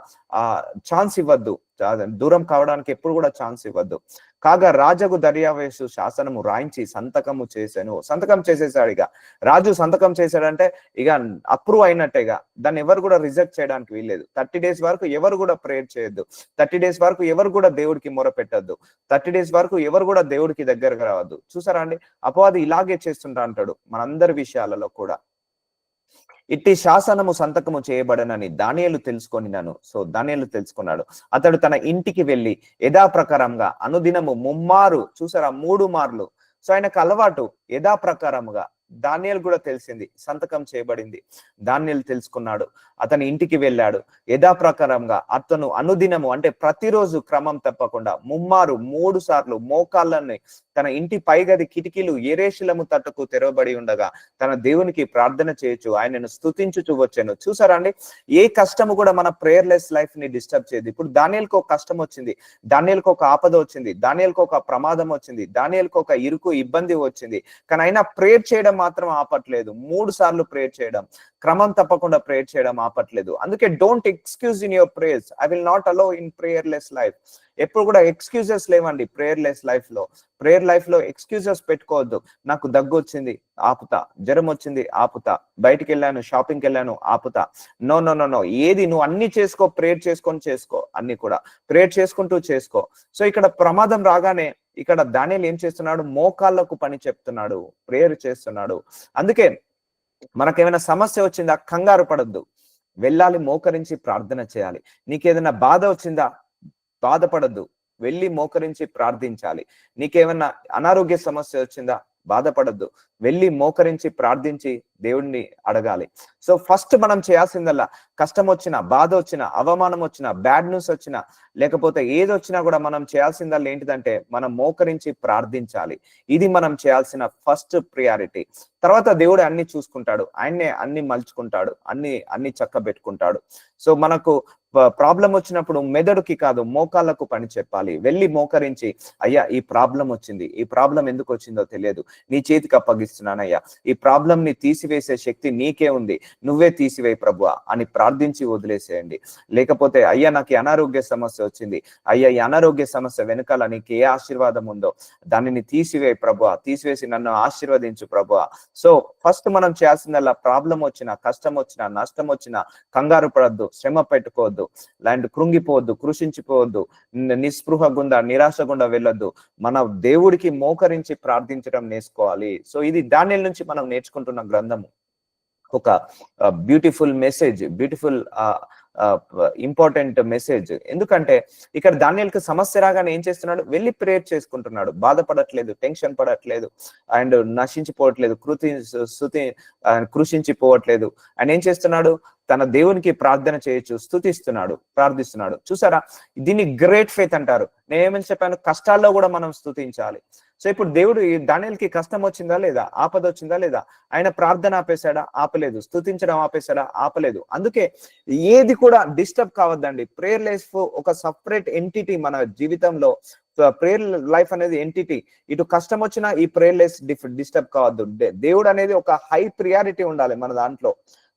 ఛాన్స్ ఇవ్వద్దు. దూరం కావడానికి ఎప్పుడు కూడా ఛాన్స్ ఇవ్వద్దు. కాగా రాజగు దర్యావేషు శాసనము రాయించి సంతకము చేశాను. సంతకం చేసేసాడు. ఇక రాజు సంతకం చేశాడంటే ఇక అప్రూవ్ అయినట్టేగా. దాన్ని ఎవరు కూడా రిజెక్ట్ చేయడానికి వీల్లేదు. 30 days వరకు ఎవరు కూడా ప్రేయర్ చేయొద్దు. 30 days వరకు ఎవరు కూడా దేవుడికి మొర పెట్టద్దు. 30 days వరకు ఎవరు కూడా దేవుడికి దగ్గరకు రావద్దు. చూసారా అండి, అపవాది ఇలాగే చేస్తుంటా అంటాడు మనందరి విషయాలలో కూడా. ఇట్టి శాసనము సంతకము చేయబడనని దానియేలు తెలుసుకొనినాను. సో దానియేలు తెలుసుకున్నాడు. అతడు తన ఇంటికి వెళ్ళి యథాప్రకారంగా అనుదినము ముమ్మారు, చూసారా 3 మార్లు. సో ఆయనకు అలవాటు యథాప్రకారముగా. దానియేలు కూడా తెలిసింది, సంతకం చేయబడింది. దానియేలు తెలుసుకున్నాడు. అతని ఇంటికి వెళ్ళాడు. యథాప్రకారంగా అతను అనుదినము అంటే ప్రతిరోజు క్రమం తప్పకుండా ముమ్మారు 3 సార్లు మోకాళ్ళని తన ఇంటి పైగది కిటికీలు ఎరేషులము తట్టుకు తెరవబడి ఉండగా తన దేవునికి ప్రార్థన చేయొచ్చు, ఆయనను స్తుతించుచు వచ్చాను. చూసారా అండి, ఏ కష్టము కూడా మన ప్రేయర్లెస్ లైఫ్ ని డిస్టర్బ్ చేయదు. ఇప్పుడు దానియేలుకు ఒక కష్టం వచ్చింది, దానియేలుకు ఒక ఆపద వచ్చింది, దానియేలుకు ఒక ప్రమాదం వచ్చింది, దానియేలుకు ఒక ఇరుకు ఇబ్బంది వచ్చింది. కానీ అయినా ప్రేయర్ చేయడం మాత్రం ఆపట్లేదు. 3 సార్లు ప్రేయర్ చేయడం, క్రమం తప్పకుండా ప్రేయర్ చేయడం ఆపట్లేదు. అందుకే don't excuse in your prayers. I will not allow in prayerless life. ఎప్పుడు కూడా ఎక్స్క్యూజెస్ లేవండి ప్రేయర్లెస్ లైఫ్ లో. ప్రేయర్ లైఫ్ లో ఎక్స్క్యూజెస్ పెట్టుకోవద్దు. నాకు దగ్గు వచ్చింది ఆపుతా, జ్వరం వచ్చింది ఆపుతా, బయటికి వెళ్ళాను, షాపింగ్కి వెళ్ళాను ఆపుతా. No no no no. ఏది నువ్వు అన్ని చేసుకో, ప్రేయర్ చేసుకొని చేసుకో. అన్ని కూడా ప్రేయర్ చేసుకుంటూ చేసుకో. సో ఇక్కడ ప్రమాదం రాగానే ఇక్కడ దానియేలు ఏం చేస్తున్నాడు? మోకాళ్ళకు పని చెప్తున్నాడు, ప్రేయర్ చేస్తున్నాడు. అందుకే మనకేమైనా సమస్య వచ్చిందా, కంగారు పడద్దు. వెళ్ళాలి, మోకరించి ప్రార్థన చేయాలి. నీకేదైనా బాధ వచ్చిందా, బాధపడద్దు, వెళ్ళి మోకరించి ప్రార్థించాలి. నీకేమన్నా అనారోగ్య సమస్య వచ్చిందా, బాధపడద్దు, వెళ్ళి మోకరించి ప్రార్థించి దేవుడిని అడగాలి. సో ఫస్ట్ మనం చేయాల్సిందల్లా, కష్టం వచ్చినా, బాధ వచ్చినా, అవమానం వచ్చినా, బ్యాడ్ న్యూస్ వచ్చినా, లేకపోతే ఏది వచ్చినా కూడా మనం చేయాల్సిందల్లా ఏంటిదంటే మనం మోకరించి ప్రార్థించాలి. ఇది మనం చేయాల్సిన ఫస్ట్ ప్రియారిటీ. తర్వాత దేవుడు అన్ని చూసుకుంటాడు, ఆయన్నే అన్ని మలుచుకుంటాడు, అన్ని చక్కబెట్టుకుంటాడు. సో మనకు ప్రాబ్లం వచ్చినప్పుడు మెదడుకి కాదు, మోకాళ్ళకు పని చెప్పాలి. వెళ్ళి మోకరించి, అయ్యా ఈ ప్రాబ్లం వచ్చింది, ఈ ప్రాబ్లం ఎందుకు వచ్చిందో తెలియదు, నీ చేతికి అప్పగిస్తున్నానయ్యా, ఈ ప్రాబ్లం ని తీసివేసే శక్తి నీకే ఉంది, నువ్వే తీసివేయి ప్రభువా అని ప్రార్థించి వదిలేసేయండి. లేకపోతే అయ్యా నాకు ఈ అనారోగ్య సమస్య వచ్చింది, అయ్యా ఈ అనారోగ్య సమస్య వెనకాల నీకు ఏ ఆశీర్వాదం ఉందో దానిని తీసివేయి ప్రభువా, తీసివేసి నన్ను ఆశీర్వదించు ప్రభువా. సో ఫస్ట్ మనం చేయాల్సిందల్లా, ప్రాబ్లం వచ్చినా, కష్టం వచ్చినా, నష్టం వచ్చినా కంగారు పడద్దు, శ్రమ పెట్టుకోవద్దు, లాంటి కృంగిపోవద్దు, కృషించిపోవద్దు, నిస్పృహ గుండా, నిరాశ గుండా వెళ్ళొద్దు. మన దేవుడికి మోకరించి ప్రార్థించడం నేర్చుకోవాలి. సో ఇది దానియేలు నుంచి మనం నేర్చుకుంటున్న గ్రంథము. ఒక beautiful message, beautiful important message. ఎందుకంటే ఇక్కడ దానియేలుకి సమస్య రాగానే ఏం చేస్తున్నాడు? వెళ్ళి ప్రేయర్ చేసుకుంటున్నాడు. బాధపడట్లేదు, టెన్షన్ పడట్లేదు, అండ్ నశించిపోవట్లేదు, కృషించిపోవట్లేదు. ఆయన ఏం చేస్తున్నాడు? తన దేవునికి ప్రార్థన చేయొచ్చు, స్తుతిస్తున్నాడు, ప్రార్థిస్తున్నాడు. చూసారా, దీన్ని గ్రేట్ ఫెయిత్ అంటారు. నేనేమని చెప్పాను, కష్టాల్లో కూడా మనం స్తుతించాలి. సో ఇప్పుడు దేవుడు దానియేలుకి కష్టం వచ్చిందా లేదా, ఆపద వచ్చిందా లేదా, ఆయన ప్రార్థన ఆపేశాడా, ఆపలేదు. స్తుతించడం ఆపేశాడా, ఆపలేదు. అందుకే ఏది కూడా డిస్టర్బ్ కావద్దండి. ప్రేయర్ లైఫ్ ఒక సపరేట్ ఎంటిటీ మన జీవితంలో. ప్రేయర్ లైఫ్ అనేది ఎంటిటీ. ఇటు కష్టం వచ్చినా ఈ ప్రేయర్ లైఫ్ డిస్టర్బ్ కావద్దు. దేవుడు అనేది ఒక హై ప్రియారిటీ ఉండాలి మన దాంట్లో.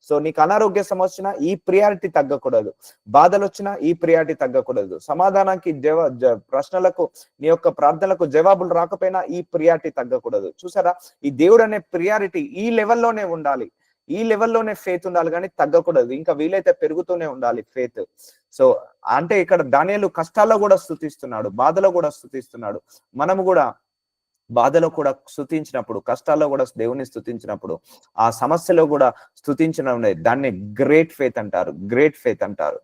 సో నీకు అనారోగ్య సమస్య వచ్చినా ఈ ప్రియారిటీ తగ్గకూడదు, బాధలు వచ్చినా ఈ ప్రియారిటీ తగ్గకూడదు, సమాధానానికి ప్రశ్నలకు నీ యొక్క ప్రార్థనలకు జవాబులు రాకపోయినా ఈ ప్రియారిటీ తగ్గకూడదు. చూసారా, ఈ దేవుడు అనే ప్రియారిటీ ఈ లెవెల్లోనే ఉండాలి, ఈ లెవెల్లోనే ఫెయిత్ ఉండాలి, కానీ తగ్గకూడదు. ఇంకా వీలైతే పెరుగుతూనే ఉండాలి ఫెయిత్. సో అంటే ఇక్కడ దానియేలు కష్టాల్లో కూడా స్తుతిస్తున్నాడు, బాధలో కూడా స్తుతిస్తున్నాడు. మనము కూడా బాధలో కూడా స్తుతించినప్పుడు, కష్టాల్లో కూడా దేవుని స్తుతించినప్పుడు, ఆ సమస్యలో కూడా స్తుతించడం దాన్ని గ్రేట్ ఫెయిత్ అంటారు, గ్రేట్ ఫెయిత్ అంటారు.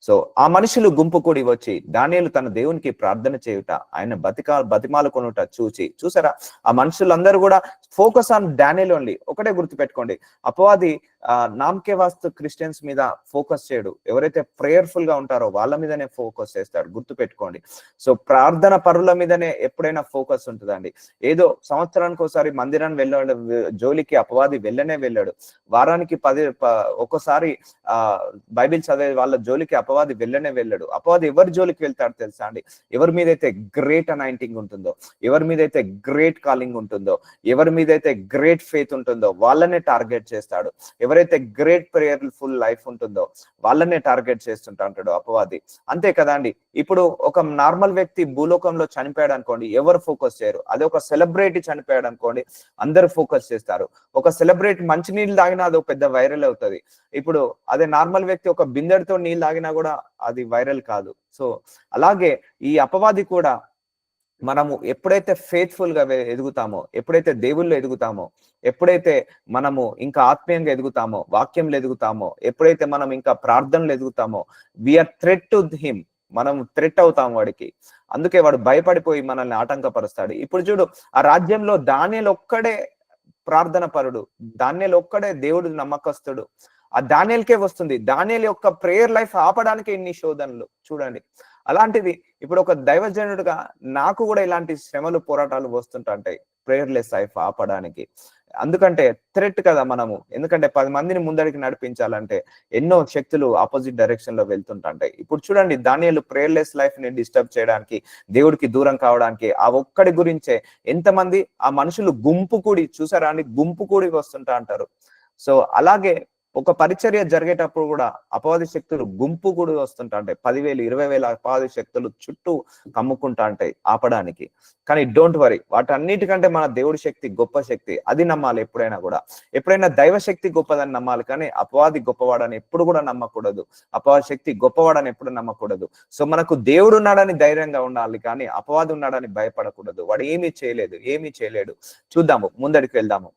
సో ఆ మనుషులు గుంపు కూడి వచ్చి దానియేలు తన దేవునికి ప్రార్థన చేయుట, ఆయన బతిమాలు కొనుట చూచి. చూసారా, ఆ మనుషులందరూ కూడా ఫోకస్ ఆన్ డానియేల్ ఓన్లీ. ఒకటే గుర్తుపెట్టుకోండి, అపవాది నామకే వాస్తు క్రిస్టియన్స్ మీద ఫోకస్ చేయడు. ఎవరైతే ప్రేయర్ఫుల్ గా ఉంటారో వాళ్ళ మీదనే ఫోకస్ చేస్తాడు, గుర్తుపెట్టుకోండి. సో ప్రార్థన పరుల మీదనే ఎప్పుడైనా ఫోకస్ ఉంటుందండి. ఏదో సంవత్సరానికి ఒకసారి మందిరాన్ని వెళ్ళాడు జోలికి అపవాది వెళ్ళాడు. వారానికి ఒక్కోసారి బైబిల్ చదివే వాళ్ళ జోలికి అపవాది వెళ్ళాడు. అపవాది ఎవరి జోలికి వెళ్తాడు తెలుసా అండి? ఎవరి మీదైతే గ్రేట్ అనాయింటింగ్ ఉంటుందో, ఎవరి మీదైతే గ్రేట్ కాలింగ్ ఉంటుందో, ఎవరి మీదైతే గ్రేట్ ఫెయిత్ ఉంటుందో వాళ్ళనే టార్గెట్ చేస్తాడు. ఎవరైతే గ్రేట్ ప్రేయర్ఫుల్ లైఫ్ ఉంటుందో వాళ్ళనే టార్గెట్ చేస్తుంటాడు అపవాది. అంతే కదా అండి. ఇప్పుడు ఒక నార్మల్ వ్యక్తి భూలోకంలో చనిపోయాడు అనుకోండి, ఎవరు ఫోకస్ చేయరు. అదే ఒక సెలబ్రిటీ చనిపోయాడు అనుకోండి, అందరు ఫోకస్ చేస్తారు. ఒక సెలబ్రిటీ మంచి నీళ్ళు తాగినా అది పెద్ద వైరల్ అవుతుంది. ఇప్పుడు అదే నార్మల్ వ్యక్తి ఒక బిందెడితో నీళ్ళు తాగినా కూడా అది వైరల్ కాదు. సో అలాగే ఈ అపవాది కూడా మనము ఎప్పుడైతే ఫెయిత్ఫుల్ గా ఎదుగుతామో, ఎప్పుడైతే దేవుళ్ళు ఎదుగుతామో, ఎప్పుడైతే మనము ఇంకా ఆత్మీయంగా ఎదుగుతామో, వాక్యంలో ఎదుగుతామో, ఎప్పుడైతే మనం ఇంకా ప్రార్థనలు ఎదుగుతామో, వీఆర్ థ్రెట్ టు హిమ్, మనం థ్రెట్ అవుతాం వాడికి. అందుకే వాడు భయపడిపోయి మనల్ని ఆటంకపరుస్తాడు. ఇప్పుడు చూడు, ఆ రాజ్యంలో దానియేలు ఒక్కడే ప్రార్థన పరుడు, దానియేలు ఒక్కడే దేవుడు నమ్మకస్తుడు. ఆ దానియేలుకే వస్తుంది. దానియేలు యొక్క ప్రేయర్ లైఫ్ ఆపడానికి ఇన్ని శోధనలు చూడండి. అలాంటిది ఇప్పుడు ఒక దైవజనుడిగా నాకు కూడా ఇలాంటి శ్రమలు, పోరాటాలు వస్తుంటాయి ప్రేయర్లెస్ లైఫ్ ఆపడానికి. అందుకంటే థ్రెట్ కదా మనము. ఎందుకంటే 10 మందిని ముందడికి నడిపించాలంటే ఎన్నో శక్తులు ఆపోజిట్ డైరెక్షన్ లో వెళ్తుంటాయి. ఇప్పుడు చూడండి, దానియేలు ప్రేయర్లెస్ లైఫ్ ని డిస్టర్బ్ చేయడానికి, దేవుడికి దూరం కావడానికి ఆ ఒక్కడి గురించే ఎంతమంది ఆ మనుషులు గుంపు కూడి, చూసారా అండి, గుంపు కూడి వస్తుంటా అంటారు. సో అలాగే ఒక పరిచర్య జరిగేటప్పుడు కూడా అపవాది శక్తులు గుంపు కూడా వస్తుంటా ఉంటాయి. 10,000 20,000 అపవాది శక్తులు చుట్టూ కమ్ముకుంటా ఉంటాయి ఆపడానికి. కానీ డోంట్ వరీ, వాటన్నిటికంటే మన దేవుడి శక్తి గొప్ప శక్తి, అది నమ్మాలి ఎప్పుడైనా కూడా. ఎప్పుడైనా దైవ శక్తి గొప్పదని నమ్మాలి, కానీ అపవాది గొప్పవాడని ఎప్పుడు కూడా నమ్మకూడదు. అపవాది శక్తి గొప్పవాడని ఎప్పుడు నమ్మకూడదు. సో మనకు దేవుడు ఉన్నాడని ధైర్యంగా ఉండాలి, కానీ అపవాది ఉన్నాడని భయపడకూడదు. వాడు ఏమీ చేయలేడు. చూద్దాము, ముందడికి వెళ్దాము.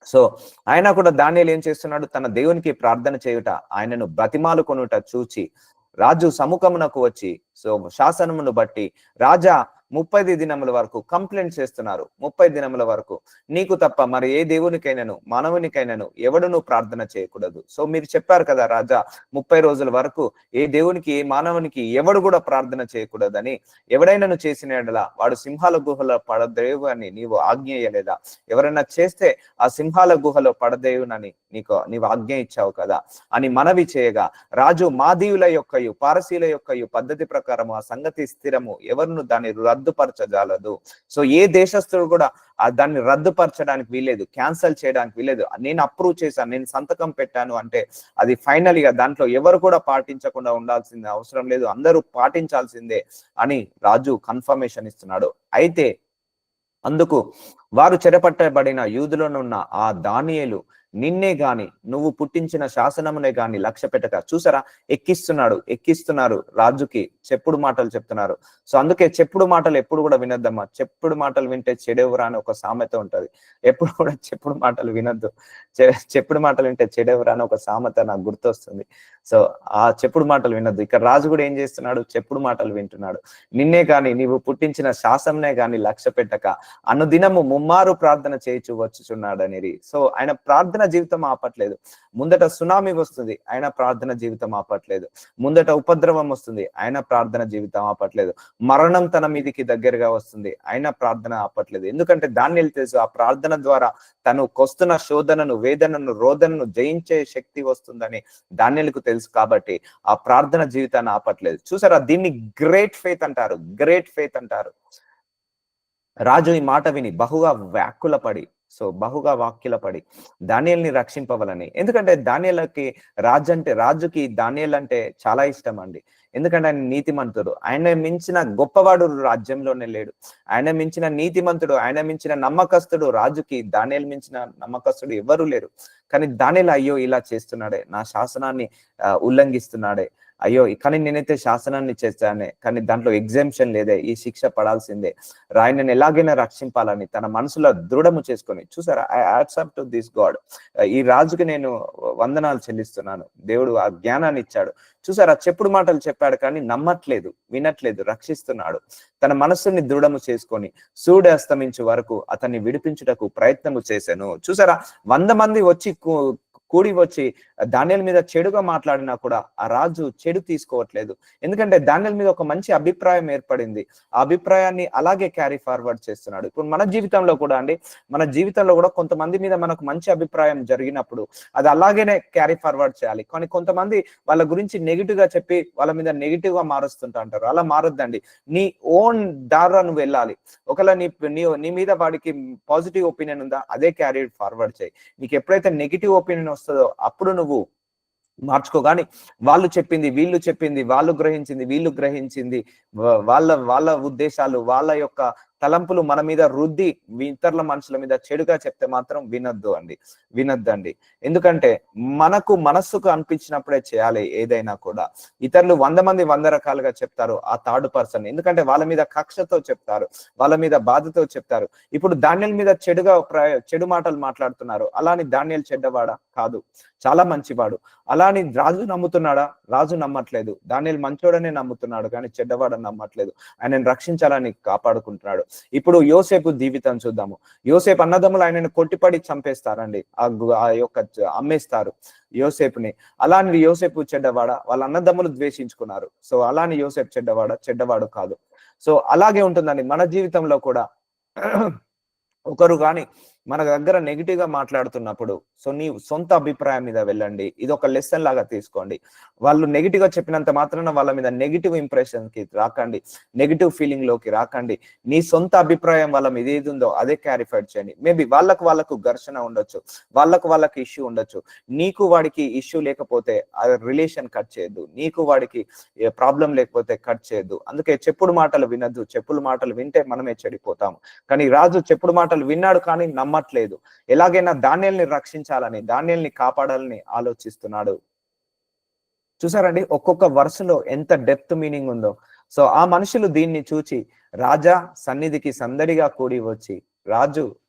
సో ఆయన కూడా దానియేలు ఏం చేస్తున్నాడు, తన దేవునికి ప్రార్థన చేయుట, ఆయనను బ్రతిమాలు కొనుట చూచి రాజు సముఖమునకు వచ్చి, సో శాసనమును బట్టి రాజా 30 దినముల వరకు కంప్లైంట్ చేస్తున్నారు. 30 దినముల వరకు నీకు తప్ప మరి ఏ దేవునికైనాను మానవునికైనాను ఎవడును ప్రార్థన చేయకూడదు. సో మీరు చెప్పారు కదా రాజా, 30 రోజుల వరకు ఏ దేవునికి ఏ మానవునికి ఎవడు కూడా ప్రార్థన చేయకూడదని. ఎవడైనాను చేసిన ఎడల వాడు సింహాల గుహలో పడదేవు అని నీవు ఆజ్ఞేయలేదా? ఎవరైనా చేస్తే ఆ సింహాల గుహలో పడదేవునని నీవు ఆజ్ఞ ఇచ్చావు కదా అని మనవి చేయగా, రాజు మాదీయుల యొక్కయు పారసీల యొక్కయు పద్ధతి ప్రకారం ఆ సంగతి స్థిరము, ఎవరును దాన్ని రద్దుపరచజాలదు. సో ఏ దేశస్తుడు కూడా దాన్ని రద్దుపరచడానికి వీలేదు, క్యాన్సల్ చేయడానికి వీలేదు. నేను అప్రూవ్ చేశాను, నేను సంతకం పెట్టాను అంటే అది ఫైనల్ గా దాంట్లో ఎవరు కూడా పాటించకుండా ఉండాల్సిందే అవసరం లేదు, అందరూ పాటించాల్సిందే అని రాజు కన్ఫర్మేషన్ ఇస్తున్నాడు. అయితే అందుకు వారు చెరపట్టబడిన యూదులోనున్న ఆ దానియేలు నిన్నే గాని నువ్వు పుట్టించిన శాసనమునే గాని లక్ష్య పెట్టక. చూసారా, ఎక్కిస్తున్నారు రాజుకి, చెప్పుడు మాటలు చెప్తున్నారు. సో అందుకే చెప్పుడు మాటలు ఎప్పుడు కూడా వినొద్దమ్మా. చెప్పుడు మాటలు వింటే చెడెవరా అని ఒక సామెత ఉంటది. ఎప్పుడు కూడా చెప్పుడు మాటలు వినొద్దు. చెప్పుడు మాటలు వింటే చెడెవరా అని ఒక సామెత నాకు గుర్తొస్తుంది. సో ఆ చెప్పుడు మాటలు వినొద్దు. ఇక్కడ రాజు కూడా ఏం చేస్తున్నాడు, చెప్పుడు మాటలు వింటున్నాడు. నిన్నే గాని నీవు పుట్టించిన శాసననే గాని లక్ష్య పెట్టక అనుదినము ముమ్మారు ప్రార్థన చేయించు వచ్చుచున్నాడని. సో ఆయన ప్రార్థన జీవితం ఆపట్లేదు. ముందట సునామీ వస్తుంది, ఆయన ప్రార్థన జీవితం ఆపట్లేదు. ముందట ఉపద్రవం వస్తుంది, ఆయన ప్రార్థన జీవితం ఆపట్లేదు. మరణం తన మీదికి దగ్గరగా వస్తుంది, ఆయన ప్రార్థన ఆపట్లేదు. ఎందుకంటే దానియేలు తెలుసు, ఆ ప్రార్థన ద్వారా తను కొస్తున్న శోధనను, వేదనను, రోదనను జయించే శక్తి వస్తుందని దానియేలుకు తెలుసు. కాబట్టి ఆ ప్రార్థన జీవితాన్ని ఆపట్లేదు. చూసారా, దీన్ని గ్రేట్ ఫెయిత్ అంటారు, గ్రేట్ ఫెయిత్ అంటారు. రాజు ఈ మాట విని బహుగా బహుగా వాక్యలపడి దానియేలుని రక్షింపవలని. ఎందుకంటే దానియేలుకి రాజుకి దానియేలు అంటే చాలా ఇష్టం అండి. ఎందుకంటే ఆయన నీతిమంతుడు, ఆయన మించిన గొప్పవాడు రాజ్యంలోనే లేడు. ఆయన మించిన నీతిమంతుడు, ఆయన మించిన నమ్మకస్తుడు, రాజుకి దానియేలు మించిన నమ్మకస్తుడు ఎవరు లేరు. కానీ దానియేలు అయ్యో ఇలా చేస్తున్నాడే, నా శాసనాన్ని ఉల్లంఘిస్తున్నాడే, అయ్యో కానీ నేనైతే శాసనాన్ని చేశానే, కానీ దాంట్లో ఎగ్జామ్షన్ లేదే, ఈ శిక్ష పడాల్సిందే, రాయనని ఎలాగైనా రక్షింపాలని తన మనసులో దృఢము చేసుకొని. చూసారా, I accept to this God, ఈ రాజుకి నేను వందనాలు చెల్లిస్తున్నాను, దేవుడు ఆ జ్ఞానాన్ని ఇచ్చాడు. చూసారా, చెప్పుడు మాటలు చెప్పాడు కానీ నమ్మట్లేదు, వినట్లేదు, రక్షిస్తున్నాడు. తన మనస్సుని దృఢము చేసుకొని సూర్యుడు అస్తమించు వరకు అతన్ని విడిపించుటకు ప్రయత్నము చేశాను. చూసారా, 100 మంది కూడి వచ్చి దానియేలు మీద చెడుగా మాట్లాడినా కూడా ఆ రాజు చెడు తీసుకోవట్లేదు. ఎందుకంటే దానియేలు మీద ఒక మంచి అభిప్రాయం ఏర్పడింది. ఆ అభిప్రాయాన్ని అలాగే క్యారీ ఫార్వర్డ్ చేస్తున్నాడు. ఇప్పుడు మన జీవితంలో కూడా కొంతమంది మీద మనకు మంచి అభిప్రాయం జరిగినప్పుడు అది అలాగేనే క్యారీ ఫార్వర్డ్ చేయాలి. కానీ కొంతమంది వాళ్ళ గురించి నెగిటివ్ గా చెప్పి వాళ్ళ మీద నెగిటివ్ గా మారుస్తుంటా అంటారు. అలా మారొద్దండి. నీ ఓన్ దారా నువ్వు వెళ్ళాలి. ఒకవేళ నీ మీద వాడికి పాజిటివ్ ఒపీనియన్ ఉందా, అదే క్యారీ ఫార్వర్డ్ చేయి. నీకు ఎప్పుడైతే నెగిటివ్ ఒపీనియన్ వస్తుందో అప్పుడు నువ్వు మార్చుకో. కానీ వాళ్ళు చెప్పింది, వాళ్ళు గ్రహించింది, వీళ్ళు గ్రహించింది, వాళ్ళ ఉద్దేశాలు, వాళ్ళ యొక్క తలంపులు మన మీద రుద్ది ఇతరుల మనుషుల మీద చెడుగా చెప్తే మాత్రం వినొద్దండి. ఎందుకంటే మనస్సుకు అనిపించినప్పుడే చేయాలి ఏదైనా కూడా. ఇతరులు 100 మంది 100 రకాలుగా చెప్తారు, ఆ థర్డ్ పర్సన్, ఎందుకంటే వాళ్ళ మీద కక్షతో చెప్తారు, వాళ్ళ మీద బాధతో చెప్తారు. ఇప్పుడు దానియేలు మీద చెడు మాటలు మాట్లాడుతున్నారు. అలాని దానియేలు చెడ్డవాడా? కాదు, చాలా మంచివాడు. అలాని రాజు నమ్ముతున్నాడా? రాజు నమ్మట్లేదు. దానియేలు మంచోడనే నమ్ముతున్నాడు కానీ చెడ్డవాడని నమ్మట్లేదు. ఆయనను రక్షించాలని కాపాడుకుంటున్నాడు. ఇప్పుడు యోసేపు జీవితం చూద్దాము. యోసేపు అన్నదమ్ములు ఆయనను కొట్టిపడి చంపేస్తారండి, ఆ యొక్క అమ్మేస్తారు యోసేపుని. అలాని యోసేపు చెడ్డవాడా? వాళ్ళ అన్నదమ్ములు ద్వేషించుకున్నారు. సో అలాని యోసేపు చెడ్డవాడా? చెడ్డవాడు కాదు. సో అలాగే ఉంటుందండి మన జీవితంలో కూడా. ఒకరు కానీ మన దగ్గర నెగిటివ్ గా మాట్లాడుతున్నప్పుడు నీ సొంత అభిప్రాయం మీద వెళ్ళండి. ఇది ఒక లెసన్ లాగా తీసుకోండి. వాళ్ళు నెగిటివ్ గా చెప్పినంత మాత్రాన వాళ్ళ మీద నెగిటివ్ ఇంప్రెషన్ కి రాకండి, నెగిటివ్ ఫీలింగ్ లోకి రాకండి. నీ సొంత అభిప్రాయం వాళ్ళ మీద ఏది ఉందో అదే క్లారిఫైడ్ చేయండి. మేబీ వాళ్ళకు ఘర్షణ ఉండొచ్చు, వాళ్ళకి ఇష్యూ ఉండొచ్చు. నీకు వాడికి ఇష్యూ లేకపోతే ఆ రిలేషన్ కట్ చేయొద్దు, నీకు వాడికి ప్రాబ్లం లేకపోతే కట్ చేయొద్దు. అందుకే చెప్పుడు మాటలు వినద్దు. చెప్పుడు మాటలు వింటే మనమే చెడిపోతాము. కానీ రాజు చెప్పుడు మాటలు విన్నాడు కానీ నమ్మట్లేదు. ఎలాగైనా దానియేలుని రక్షించాలని, దానియేలుని కాపాడాలని ఆలోచిస్తున్నాడు. చూసారండి, ఒక్కొక్క వర్షలో ఎంత డెప్త్ మీనింగ్ ఉందో. సో ఆ మనుషులు దీన్ని చూచి రాజా సన్నిధికి సందడిగా కూడి వచ్చి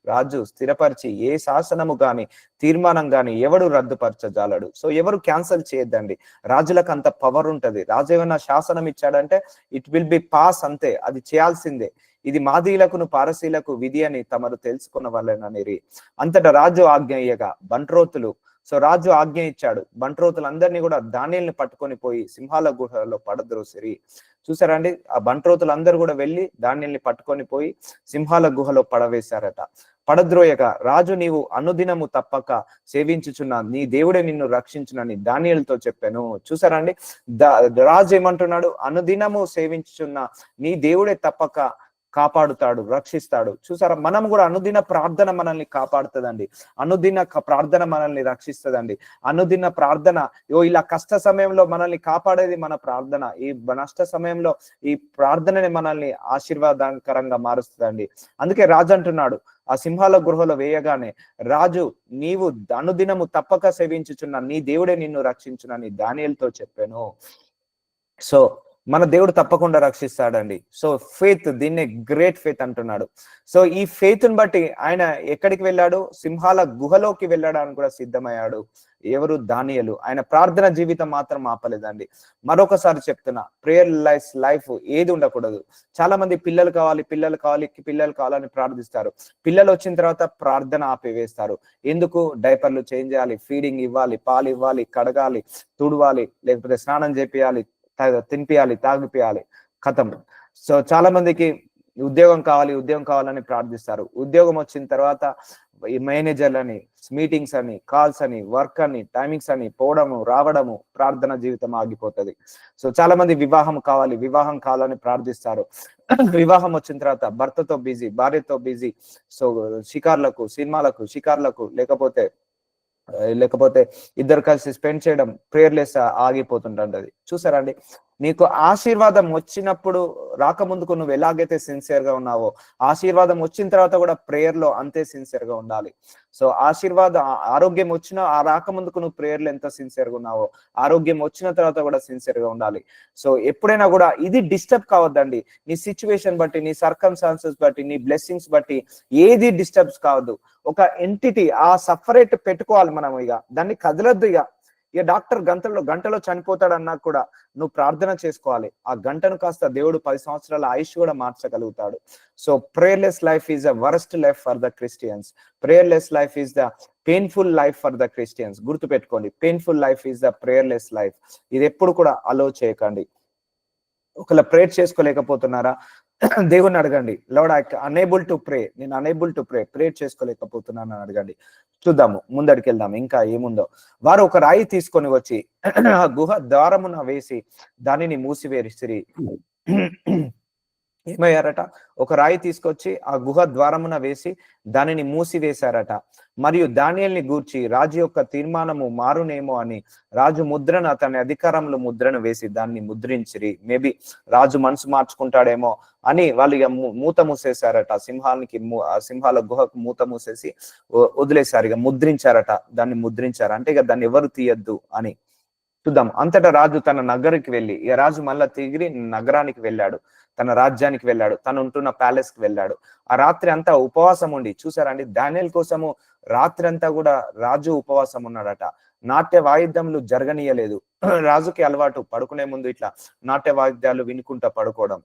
రాజు స్థిరపరిచి ఏ శాసనము గాని తీర్మానం గాని ఎవడు రద్దుపరచజాలడు. సో ఎవరు క్యాన్సల్ చేయొద్దండి. రాజులకు అంత పవర్ ఉంటది. రాజు ఏమైనా శాసనం ఇచ్చాడంటే ఇట్ విల్ బి పాస్, అంతే, అది చేయాల్సిందే. ఇది మాదీలకును పారసీలకు విధి అని తమరు తెలుసుకున్న వాళ్ళని. అంతటా రాజు ఆజ్ఞ ఇయ్యగా బంట్రోతులు, సో రాజు ఆజ్ఞ ఇచ్చాడు, బంట్రోతులందరినీ కూడా దానియేలుని పట్టుకొని పోయి సింహాల గుహలో పడద్రోసిరి. చూసారా అండి, ఆ బంట్రోతులందరూ కూడా వెళ్ళి దానియేలుని పట్టుకొని పోయి సింహాల గుహలో పడవేశారట. పడద్రోయగా రాజు నీవు అనుదినము తప్పక సేవించుచున్న నీ దేవుడే నిన్ను రక్షించునని దానియేలుతో చెప్పాను. చూసారా అండి, రాజు ఏమంటున్నాడు? అనుదినము సేవించుచున్న నీ దేవుడే తప్పక కాపాడుతాడు, రక్షిస్తాడు. చూసారా, మనం కూడా అనుదిన ప్రార్థన మనల్ని కాపాడుతుందండి, అనుదిన ప్రార్థన మనల్ని రక్షిస్తుందండి. అనుదిన ప్రార్థన ఇలా కష్ట సమయంలో మనల్ని కాపాడేది మన ప్రార్థన. ఈ నష్ట సమయంలో ఈ ప్రార్థనని మనల్ని ఆశీర్వాదకరంగా మారుస్తుందండి. అందుకే రాజు అంటున్నాడు, ఆ సింహాల గృహలో వేయగానే రాజు నీవు అనుదినము తప్పక సేవించుచున్న నీ దేవుడే నిన్ను రక్షించునని దానియేలుతో చెప్పాను. సో మన దేవుడు తప్పకుండా రక్షిస్తాడండి. సో ఫెయిత్, దీన్నే గ్రేట్ ఫెయిత్ అంటున్నాడు. సో ఈ ఫెయిత్ ని బట్టి ఆయన ఎక్కడికి వెళ్ళాడు? సింహాల గుహలోకి వెళ్ళడానికి కూడా సిద్ధమయ్యాడు. ఎవరు? దానియేలు. ఆయన ప్రార్థన జీవితం మాత్రం ఆపలేదండి. మరొకసారి చెప్తున్నా, ప్రేయర్ లైఫ్ ఏది ఉండకూడదు. చాలా మంది పిల్లలు కావాలి, పిల్లలు కావాలి, పిల్లలు కావాలని ప్రార్థిస్తారు. పిల్లలు వచ్చిన తర్వాత ప్రార్థన ఆపివేస్తారు. ఎందుకు? డైపర్లు చేంజ్ చేయాలి, ఫీడింగ్ ఇవ్వాలి, పాలు ఇవ్వాలి, కడగాలి, తుడవాలి, లేకపోతే స్నానం చేపియాలి, తినిపియాలి, తాగిపియాలి, కథం. సో చాలా మందికి ఉద్యోగం కావాలని ప్రార్థిస్తారు. ఉద్యోగం వచ్చిన తర్వాత ఈ మేనేజర్లని, మీటింగ్స్ అని, కాల్స్ అని, వర్క్ అని, టైమింగ్స్ అని, పోవడము రావడము, ప్రార్థన జీవితం ఆగిపోతుంది. సో చాలా మంది వివాహం కావాలని ప్రార్థిస్తారు. వివాహం వచ్చిన తర్వాత భర్తతో బిజీ, భార్యతో బిజీ. సో సినిమాలకు, లేకపోతే ఇద్దరు కలిసి స్పెండ్ చేయడం, ప్రేయర్లెస్ ఆగిపోతుంటది. చూసారా అండి? నీకు ఆశీర్వాదం వచ్చినప్పుడు రాకముందుకు నువ్వు ఎలాగైతే సిన్సియర్ గా ఉన్నావో, ఆశీర్వాదం వచ్చిన తర్వాత కూడా ప్రేయర్ లో అంతే సిన్సియర్ గా ఉండాలి. సో ఆరోగ్యం వచ్చిన రాకముందుకు నువ్వు ప్రేయర్ లో ఎంత సిన్సియర్ గా ఉన్నావో, ఆరోగ్యం వచ్చిన తర్వాత కూడా సిన్సియర్ గా ఉండాలి. సో ఎప్పుడైనా కూడా ఇది డిస్టర్బ్ కావద్దండి. నీ సిచ్యువేషన్ బట్టి, నీ సర్కమ్స్టాన్సెస్ బట్టి, నీ బ్లెస్సింగ్స్ బట్టి ఏది డిస్టర్బ్స్ కావద్దు. ఒక ఎంటిటీ సపరేట్ పెట్టుకోవాలి మనం. దాన్ని కదలొద్దు. ఇక డాక్టర్ గంటలో చనిపోతాడన్నా కూడా నువ్వు ప్రార్థన చేసుకోవాలి. ఆ గంటను కాస్త దేవుడు 10 సంవత్సరాల ఆయుష్ కూడా మార్చగలుగుతాడు. So prayerless life is the worst life for the Christians. Prayerless life is the painful life for the Christians. గుర్తుపెట్టుకోండి, painful life is the prayerless life. ఇది ఎప్పుడు కూడా అలో చేయకండి. ఒకవేళ ప్రేయర్ చేసుకోలేకపోతున్నారా? దేవుణ్ణి అడగండి. లార్డ్, అనేబుల్ టు ప్రే, నేను అనేబుల్ టు ప్రేయర్ చేసుకోలేకపోతున్నాను అని అడగండి. చూద్దాము, ముందడికి వెళ్దాము ఇంకా ఏముందో. వారు ఒక రాయి తీసుకొని వచ్చి ఆ గుహ ద్వారమున వేసి దానిని మూసివేసిరి. ఏమయ్యారట? ఒక రాయి తీసుకొచ్చి ఆ గుహ ద్వారమున వేసి దానిని మూసివేశారట. మరియు దానియేలుని గూర్చి రాజు యొక్క తీర్మానము మారునేమో అని రాజు ముద్రను, అతని అధికారంలో ముద్రను వేసి దాన్ని ముద్రించిరి. మేబీ రాజు మనసు మార్చుకుంటాడేమో అని వాళ్ళు ఇక మూత మూసేశారట. సింహాల గుహకు మూత మూసేసి వదిలేశారు. ఇక ముద్రించారట, దాన్ని ముద్రించారు. అంటే ఇక దాన్ని ఎవరు తీయద్దు అని. చూద్దాం. అంతటా రాజు తన నగరికి వెళ్ళి, ఇక రాజు మళ్ళా తిరిగి నగరానికి వెళ్ళాడు, తన రాజ్యానికి వెళ్ళాడు, తను ఉంటున్న ప్యాలెస్ కి వెళ్ళాడు. ఆ రాత్రి అంతా ఉపవాసం ఉండి, చూసారండి, దానియేలు కోసము రాత్రి అంతా కూడా రాజు ఉపవాసం ఉన్నాడట. నాట్య వాయిద్యములు జరగనీయలేదు. రాజుకి అలవాటు పడుకునే ముందు ఇట్లా నాట్య వాయిద్యాలు వినుకుంటా పడుకోవడం.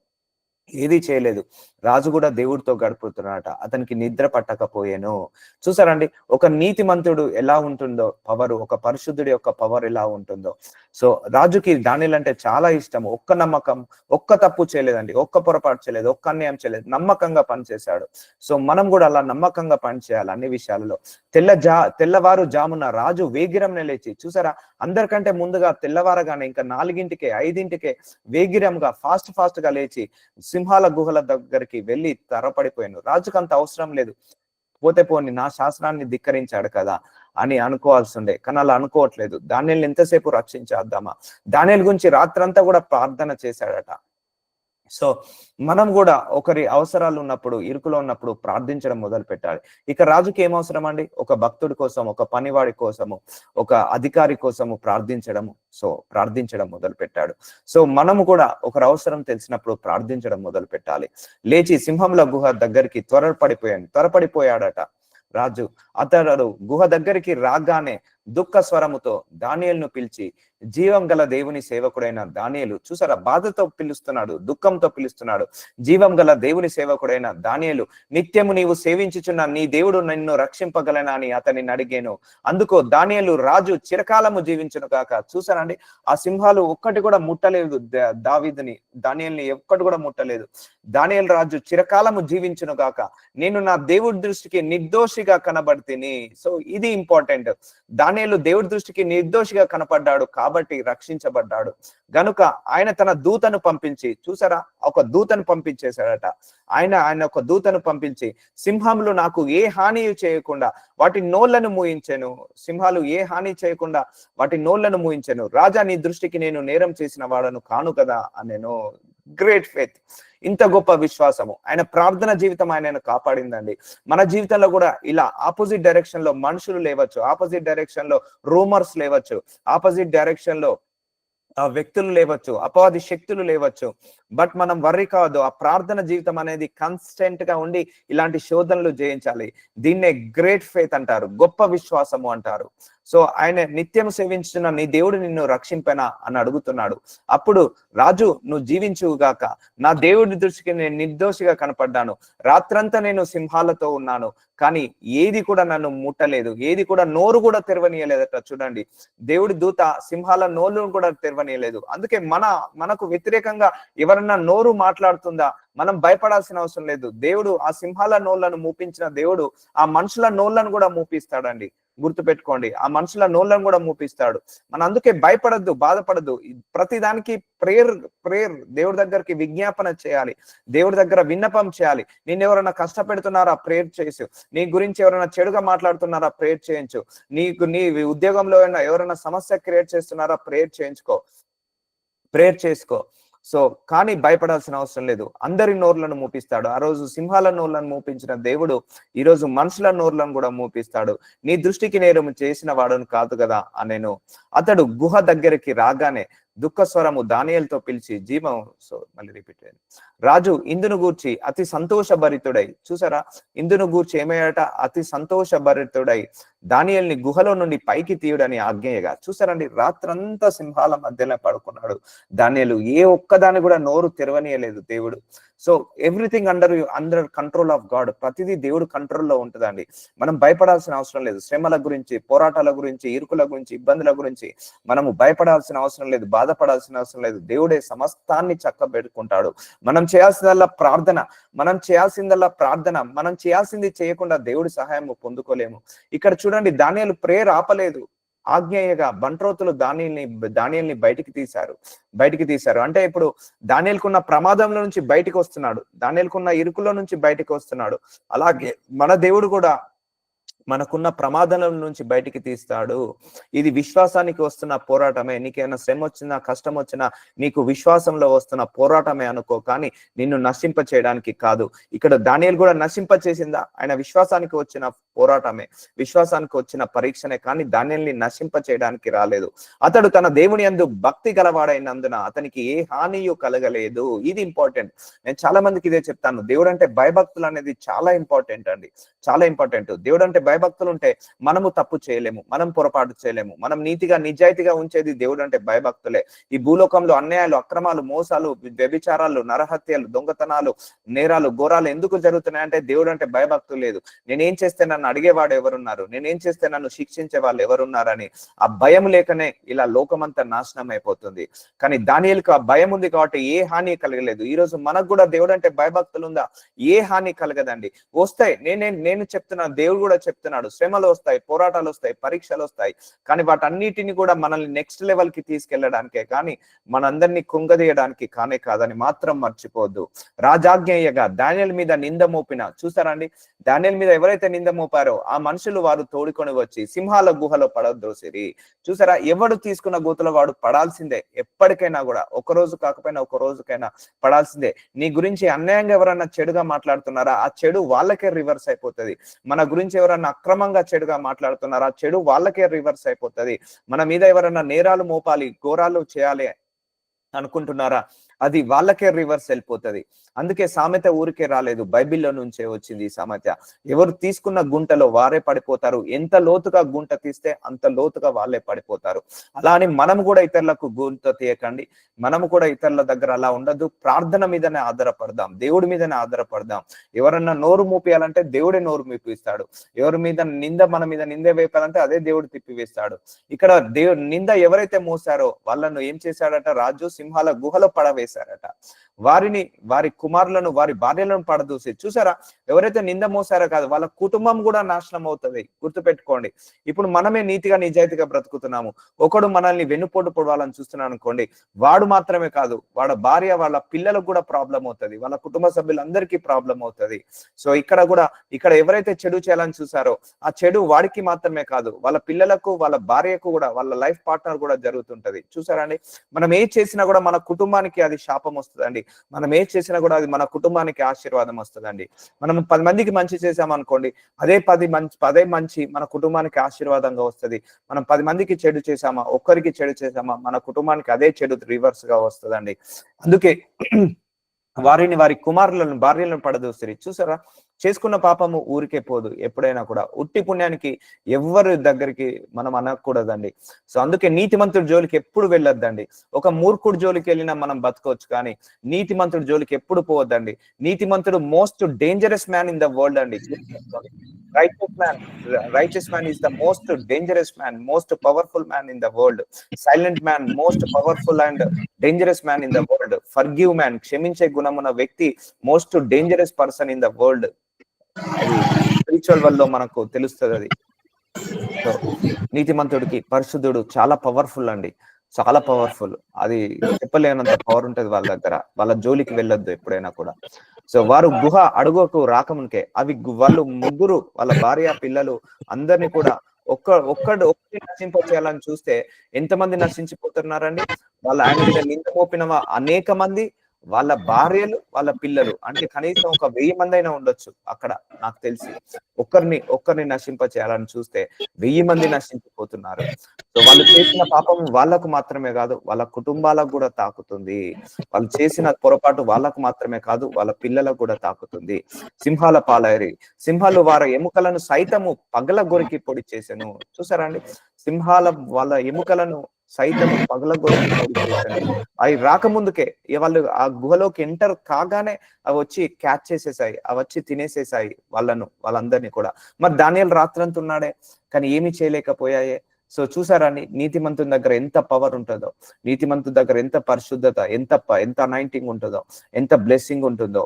ఏది చేయలేదు. రాజు కూడా దేవుడితో గడుపుతున్నాడట. అతనికి నిద్ర పట్టకపోయేను. చూసారండి, ఒక నీతిమంతుడు ఎలా ఉంటుందో పవర్, ఒక పరిశుద్ధుడి యొక్క పవర్ ఎలా ఉంటుందో. సో రాజుకి దానియేలు అంటే చాలా ఇష్టం. ఒక్క నమ్మకం, ఒక్క తప్పు చేయలేదండి, ఒక్క పొరపాటు చేయలేదు, ఒక్క అన్యాయం చేయలేదు, నమ్మకంగా పనిచేశాడు. సో మనం కూడా అలా నమ్మకంగా పనిచేయాలి అన్ని విషయాలలో. తెల్లవారు జామున రాజు వేగిరంనే లేచి, చూసారా, అందరికంటే ముందుగా తెల్లవారగానే ఇంకా 4ంటికే 5ంటికే వేగిరంగా ఫాస్ట్ గా లేచి సింహాల గుహల దగ్గరికి వెళ్ళి తరపడిపోయాను. రాజుకు అంత అవసరం లేదు. పోని, నా శాస్త్రాన్ని ధిక్కరించాడు కదా అని అనుకోవాల్సి ఉండే, కానీ అలా అనుకోవట్లేదు. దానియేలుని ఎంతసేపు రక్షించేద్దామా? దానియేలు గురించి రాత్రంతా కూడా ప్రార్థన చేశాడట. సో మనం కూడా ఒకరి అవసరాలు ఉన్నప్పుడు, ఇరుకులో ఉన్నప్పుడు ప్రార్థించడం మొదలు పెట్టాలి. ఇక రాజుకి ఏం అవసరం అండి? ఒక భక్తుడి కోసం, ఒక పనివాడి కోసము, ఒక అధికారి కోసము ప్రార్థించడం మొదలు పెట్టాడు. సో మనము కూడా ఒకరి అవసరం తెలిసినప్పుడు ప్రార్థించడం మొదలు పెట్టాలి. లేచి సింహంల గుహ దగ్గరికి త్వరపడిపోయాడట రాజు. అతడు గుహ దగ్గరికి రాగానే దుఃఖ స్వరముతో దానియేలును పిలిచి, జీవం గల దేవుని సేవకుడైన దానియేలు, చూసారా, బాధతో పిలుస్తున్నాడు, దుఃఖంతో పిలుస్తున్నాడు. జీవం గల దేవుని సేవకుడైన దానియేలు, నిత్యము నీవు సేవించుచున్న నీ దేవుడు నిన్ను రక్షింపగలనా అని అతనిని అడిగాను. అందుకో దానియేలు, రాజు చిరకాలము జీవించును కాక. చూసారండి, ఆ సింహాలు ఒక్కటి కూడా ముట్టలేదు దానియేలుని ఒక్కటి కూడా ముట్టలేదు. దానియేలు రాజు చిరకాలము జీవించును కాక, నేను నా దేవుడి దృష్టికి నిర్దోషిగా కనబడితిని. సో ఇది ఇంపార్టెంట్. దానియేలు దేవుడి దృష్టికి నిర్దోషిగా కనపడ్డాడు కాబట్టి రక్షించబడ్డాడు. గనుక ఆయన తన దూతను పంపించి, చూసారా, ఒక దూతను పంపించేశాడట. ఆయన ఒక దూతను పంపించి, సింహములు నాకు ఏ హాని చేయకుండా వాటి నోళ్లను మూయించెను. సింహాలు ఏ హాని చేయకుండా వాటి నోళ్లను మూయించెను. రాజా, నీ దృష్టికి నేను నేరం చేసిన వాడను కాను కదా అనేను. Great faith. ఇంత గొప్ప విశ్వాసము. ఆయన ప్రార్థన జీవితం ఆయన కాపాడిందండి. మన జీవితంలో కూడా ఇలా ఆపోజిట్ డైరెక్షన్ లో మనుషులు లేవచ్చు, ఆపోజిట్ డైరెక్షన్ లో రూమర్స్ లేవచ్చు, ఆపోజిట్ డైరెక్షన్ లో ఆ వ్యక్తులు లేవచ్చు, అపవాది శక్తులు లేవచ్చు, బట్ మనం వర్రీ కావద్దు. ఆ ప్రార్థన జీవితం అనేది కన్స్టెంట్ గా ఉండి ఇలాంటి శోధనలు జయించాలి. దీన్నే గ్రేట్ ఫెయిత్ అంటారు, గొప్ప విశ్వాసము అంటారు. సో ఆయన నిత్యం సేవించిన నీ దేవుడు నిన్ను రక్షింపనా అని అడుగుతున్నాడు. అప్పుడు రాజు, నువ్వు జీవించుగాక, నా దేవుడి దృష్టికి నేను నిర్దోషిగా కనపడ్డాను, రాత్రంతా నేను సింహాలతో ఉన్నాను, కానీ ఏది కూడా నన్ను ముట్టలేదు, ఏది కూడా నోరు కూడా తెరవనీయలేదట. చూడండి, దేవుడి దూత సింహాల నోరును కూడా తెరవనీయలేదు. అందుకే మనకు వ్యతిరేకంగా ఎవరన్నా నోరు మాట్లాడుతుందా, మనం భయపడాల్సిన అవసరం లేదు. దేవుడు ఆ సింహాల నోళ్లను మూపించిన దేవుడు ఆ మనుషుల నోళ్లను కూడా మూపిస్తాడండి. గుర్తుపెట్టుకోండి, ఆ మనుషుల నోళ్లను కూడా మూపిస్తాడు. మనం అందుకే భయపడద్దు, బాధపడద్దు. ప్రతి దానికి ప్రేయర్ దేవుడి దగ్గరికి విజ్ఞాపన చేయాలి, దేవుడి దగ్గర విన్నపం చేయాలి. నిన్ను ఎవరైనా కష్టపెడుతున్నారా, ప్రేయర్ చేసు. నీ గురించి ఎవరైనా చెడుగా మాట్లాడుతున్నారా, ప్రేయర్ చేయించు. నీ ఉద్యోగంలో ఎవరైనా సమస్య క్రియేట్ చేస్తున్నారా, ప్రేయర్ చేసుకో. సో కానీ భయపడాల్సిన అవసరం లేదు. అందరి నోర్లను మూపిస్తాడు. ఆ రోజు సింహాల నోర్లను మూపించిన దేవుడు ఈ రోజు మనుషుల నోర్లను కూడా మూపిస్తాడు. నీ దృష్టికి నేరం చేసిన వాడును కాదు కదా అనేను. అతడు గుహ దగ్గరికి రాగానే దుఃఖ స్వరము దానియేలుతో పిలిచి మళ్ళీ రిపీట్ అయ్యింది. రాజు ఇందును గూర్చి అతి సంతోషభరితుడై, చూసారా, ఇందును గూర్చి ఏమయ్యాట, అతి సంతోషభరితుడై దానియేలుని గుహలో నుండి పైకి తీయుడని ఆజ్ఞేయగా. చూసారండి, రాత్రంతా సింహాల మధ్యలో పడుకున్నాడు దానియేలు. ఏ ఒక్కదాన్ని కూడా నోరు తెరవనీయలేదు దేవుడు. So everything under control of God. ప్రతిదీ దేవుడు కంట్రోల్లో ఉంటుందండి. మనం భయపడాల్సిన అవసరం లేదు. శ్రమల గురించి, పోరాటాల గురించి, ఇరుకుల గురించి, ఇబ్బందుల గురించి మనము భయపడాల్సిన అవసరం లేదు, బాధపడాల్సిన అవసరం లేదు. దేవుడే సమస్తాన్ని చక్కబెట్టుకుంటాడు. మనం చేయాల్సిందల్లా ప్రార్థన. మనం చేయాల్సింది చేయకుండా దేవుడి సహాయం పొందుకోలేము. ఇక్కడ చూడండి, దానియేలు ప్రేయర్ ఆపలేదు. ఆజ్ఞేయగా బంట్రోతులు దానియేలుని బయటికి తీశారు. అంటే ఇప్పుడు దానియేలుకున్న ప్రమాదంలో నుంచి బయటికి వస్తున్నాడు, దానియేలుకున్న ఇరుకులో నుంచి బయటికి వస్తున్నాడు. అలాగే మన దేవుడు కూడా మనకున్న ప్రమాదాల నుంచి బయటికి తీస్తాడు. ఇది విశ్వాసానికి వస్తున్న పోరాటమే. నీకేమైనా శ్రమ వచ్చినా, కష్టం వచ్చినా నీకు విశ్వాసంలో వస్తున్న పోరాటమే అనుకో, కానీ నిన్ను నశింప చేయడానికి కాదు. ఇక్కడ దానియేలు కూడా నశింప చేసిందా, ఆయన విశ్వాసానికి వచ్చిన పోరాటమే, విశ్వాసానికి వచ్చిన పరీక్షనే, కానీ దానియేలుని నశింప చేయడానికి రాలేదు. అతడు తన దేవుని యందు భక్తి గలవాడైనందున అతనికి ఏ హానియు కలగలేదు. ఇది ఇంపార్టెంట్. నేను చాలా మందికి ఇదే చెప్తాను. దేవుడు అంటే భయభక్తులు అనేది చాలా ఇంపార్టెంట్ అండి, చాలా ఇంపార్టెంట్. దేవుడు అంటే భయభక్తులు ఉంటే మనము తప్పు చేయలేము, మనం పొరపాటు చేయలేము. మనం నీతిగా నిజాయితీగా ఉంచేది దేవుడు అంటే భయభక్తులే. ఈ భూలోకంలో అన్యాయాలు, అక్రమాలు, మోసాలు, వ్యభిచారాలు, నరహత్యలు, దొంగతనాలు, నేరాలు, ఘోరాలు ఎందుకు జరుగుతున్నాయంటే దేవుడు అంటే భయభక్తులు లేదు. నేనేం చేస్తే నన్ను అడిగేవాడు ఎవరున్నారు, నేనేం చేస్తే నన్ను శిక్షించే వాళ్ళు ఎవరున్నారని ఆ భయం లేకనే ఇలా లోకమంతా నాశనం అయిపోతుంది. కానీ దానియేలుకు ఆ భయం ఉంది కాబట్టి ఏ హాని కలగలేదు. ఈ రోజు మనకు కూడా దేవుడు అంటే భయభక్తులు ఉందా, ఏ హాని కలగదండి. వస్తాయి, నేను చెప్తున్నాను, దేవుడు కూడా చెప్తున్నాడు, శ్రమలు వస్తాయి, పోరాటాలు వస్తాయి, పరీక్షలు వస్తాయి, కానీ వాటన్నిటిని కూడా మనల్ని నెక్స్ట్ లెవెల్ కి తీసుకెళ్లడానికే, కానీ మనందరినీ కుంగదీయడానికి కానే కాదని మాత్రం మర్చిపోవద్దు. రాజాజ్ఞేయగా దానియేలు మీద నింద మోపిన, చూసారండి, దానియేలు మీద ఎవరైతే నింద మోపారో ఆ మనుషులు వారు తోడుకొని వచ్చి సింహాల గుహలో పడద్రోసిరి. చూసారా, ఎవడు తీసుకున్న గోతులో వాడు పడాల్సిందే. ఎప్పటికైనా కూడా, ఒక రోజు కాకపోయినా ఒక రోజుకైనా పడాల్సిందే. నీ గురించి అన్యాయంగా ఎవరన్నా చెడుగా మాట్లాడుతున్నారా, ఆ చెడు వాళ్ళకే రివర్స్ అయిపోతుంది. మన గురించి ఎవరన్నా అక్రమంగా చెడుగా మాట్లాడుతున్నారా, ఆ చెడు వాళ్ళకే రివర్స్ అయిపోతుంది. మన మీద ఎవరన్నా నేరాలు మోపాలి, ఘోరాలు చేయాలి అనుకుంటున్నారా, అది వాళ్ళకే రివర్స్ వెళ్ళిపోతుంది. అందుకే సామెత ఊరికే రాలేదు, బైబిల్లో నుంచే వచ్చింది ఈ సామెత. ఎవరు తీసుకున్న గుంటలో వారే పడిపోతారు. ఎంత లోతుగా గుంట తీస్తే అంత లోతుగా వాళ్ళే పడిపోతారు. అలా అని మనం కూడా ఇతరులకు గుంట తీయకండి. మనము కూడా ఇతరుల దగ్గర అలా ఉండదు. ప్రార్థన మీదనే ఆధారపడదాం, దేవుడి మీదనే ఆధారపడదాం. ఎవరన్నా నోరు మూపియాలంటే దేవుడే నోరు మూపిస్తాడు. ఎవరి మీద మన మీద నింద వేపాలంటే అదే దేవుడు తిప్పివేస్తాడు. ఇక్కడ నింద ఎవరైతే మోసారో వాళ్ళను ఏం చేశాడట, రాజు సింహాల గుహలో పడవేశారట. వారి కుమారులను, వారి భార్యలను పడదూసి. చూసారా, ఎవరైతే నింద మోసారో కాదు, వాళ్ళ కుటుంబం కూడా నాశనం అవుతుంది. గుర్తుపెట్టుకోండి. ఇప్పుడు మనమే నీతిగా నిజాయితీగా బ్రతుకుతున్నాము, ఒకడు మనల్ని వెన్నుపోటు పొడవాలని చూస్తున్నాను అనుకోండి, వాడు మాత్రమే కాదు, వాళ్ళ భార్య, వాళ్ళ పిల్లలకు కూడా ప్రాబ్లం అవుతుంది, వాళ్ళ కుటుంబ సభ్యులందరికీ ప్రాబ్లం అవుతుంది. సో ఇక్కడ ఎవరైతే చెడు చేయాలని చూసారో ఆ చెడు వాడికి మాత్రమే కాదు, వాళ్ళ పిల్లలకు, వాళ్ళ భార్యకు కూడా, వాళ్ళ లైఫ్ పార్ట్నర్ కూడా జరుగుతుంటది. చూసారా అండి, మనం ఏ చేసినా కూడా మన కుటుంబానికి అది శాపం వస్తుందండి. మనం ఏది చేసినా కూడా అది మన కుటుంబానికి ఆశీర్వాదం వస్తుందండి. మనం 10 మందికి మంచి చేసామనుకోండి, అదే మంచి మన కుటుంబానికి ఆశీర్వాదంగా వస్తుంది. మనం 10 మందికి చెడు చేసామా, ఒక్కరికి చెడు చేసామా, మన కుటుంబానికి అదే చెడు రివర్స్ గా వస్తుందండి. అందుకే వారిని వారి కుమారులను భార్యలను పడదోసిరి. చూసారా, చేసుకున్న పాపము ఊరికే పోదు. ఎప్పుడైనా కూడా ఉట్టి పుణ్యానికి ఎవరి దగ్గరికి మనం అనకూడదండి. సో అందుకే నీతిమంతుడి జోలికి ఎప్పుడు వెళ్ళొద్దండి. ఒక మూర్ఖుడి జోలికి వెళ్ళినా మనం బతకవచ్చు, కానీ నీతిమంతుడి జోలికి ఎప్పుడు పోవద్దండి. నీతిమంతుడు most dangerous man in the world అండి. righteous man is the most dangerous man, most powerful man in the world. Silent man, most powerful and dangerous man in the world. Forgive man, క్షమించే గుణమున్న వ్యక్తి most dangerous person in the world. అది spiritual world లో మనకు తెలుస్తుంది అది. So నీతిమంతుడికి పరిశుద్ధుడు చాలా powerful అండి, చాలా పవర్ఫుల్. అది చెప్పలేనంత పవర్ ఉంటది వాళ్ళ దగ్గర. వాళ్ళ జోలికి వెళ్ళొద్దు ఎప్పుడైనా కూడా. సో వారు గుహ అడుగుకు రాకముందుకే వాళ్ళు ముగ్గురు, వాళ్ళ భార్య పిల్లలు అందరినీ కూడా ఒక్కడు నశింప చేయాలని చూస్తే ఎంతమంది నశించిపోతున్నారండి. ఆయన మీద నింద మోపిన అనేక మంది, వాళ్ళ భార్యలు, వాళ్ళ పిల్లలు, అంటే కనీసం ఒక 1000 మంది అయినా ఉండొచ్చు అక్కడ. నాకు తెలిసి ఒక్కరిని నశింప చేయాలని చూస్తే 1000 మంది నశించిపోతున్నారు. సో వాళ్ళు చేసిన పాపం వాళ్ళకు మాత్రమే కాదు, వాళ్ళ కుటుంబాలకు కూడా తాకుతుంది. వాళ్ళు చేసిన పొరపాటు వాళ్ళకు మాత్రమే కాదు, వాళ్ళ పిల్లలకు కూడా తాకుతుంది. సింహాల పాలైరి, సింహాలు వారి ఎముకలను సైతము పగలగొరికి పొడి చేసెను. చూసారా అండి, సింహాల వాళ్ళ ఎముకలను సైతము పగలగొరికి పొడి చేశాను. అవి రాకముందుకే వాళ్ళు ఆ గుహలోకి ఎంటర్ కాగానే అవి వచ్చి క్యాచ్ చేసేసాయి, అవి వచ్చి తినేసేసాయి వాళ్ళందరినీ కూడా. మరి దానియేలు రాత్రంతా ఉన్నాడే, కానీ ఏమి చేయలేకపోయాయే. సో చూసారా, నీతిమంతుని దగ్గర ఎంత పవర్ ఉంటుందో, నీతిమంతుని దగ్గర ఎంత పరిశుద్ధత, ఎంత అనాయింటింగ్ ఉంటుందో, ఎంత బ్లెస్సింగ్ ఉంటుందో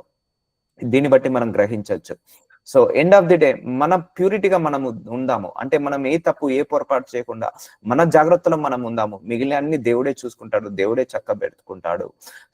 దీన్ని బట్టి మనం గ్రహించవచ్చు. So end of the day మన ప్యూరిటీగా మనము ఉందాము, అంటే మనం ఏ తప్పు ఏ పొరపాటు చేయకుండా మన జాగ్రత్తలో మనం ఉందాము. మిగిలిన అన్ని దేవుడే చూసుకుంటాడు, దేవుడే చక్కబెట్టుకుంటాడు.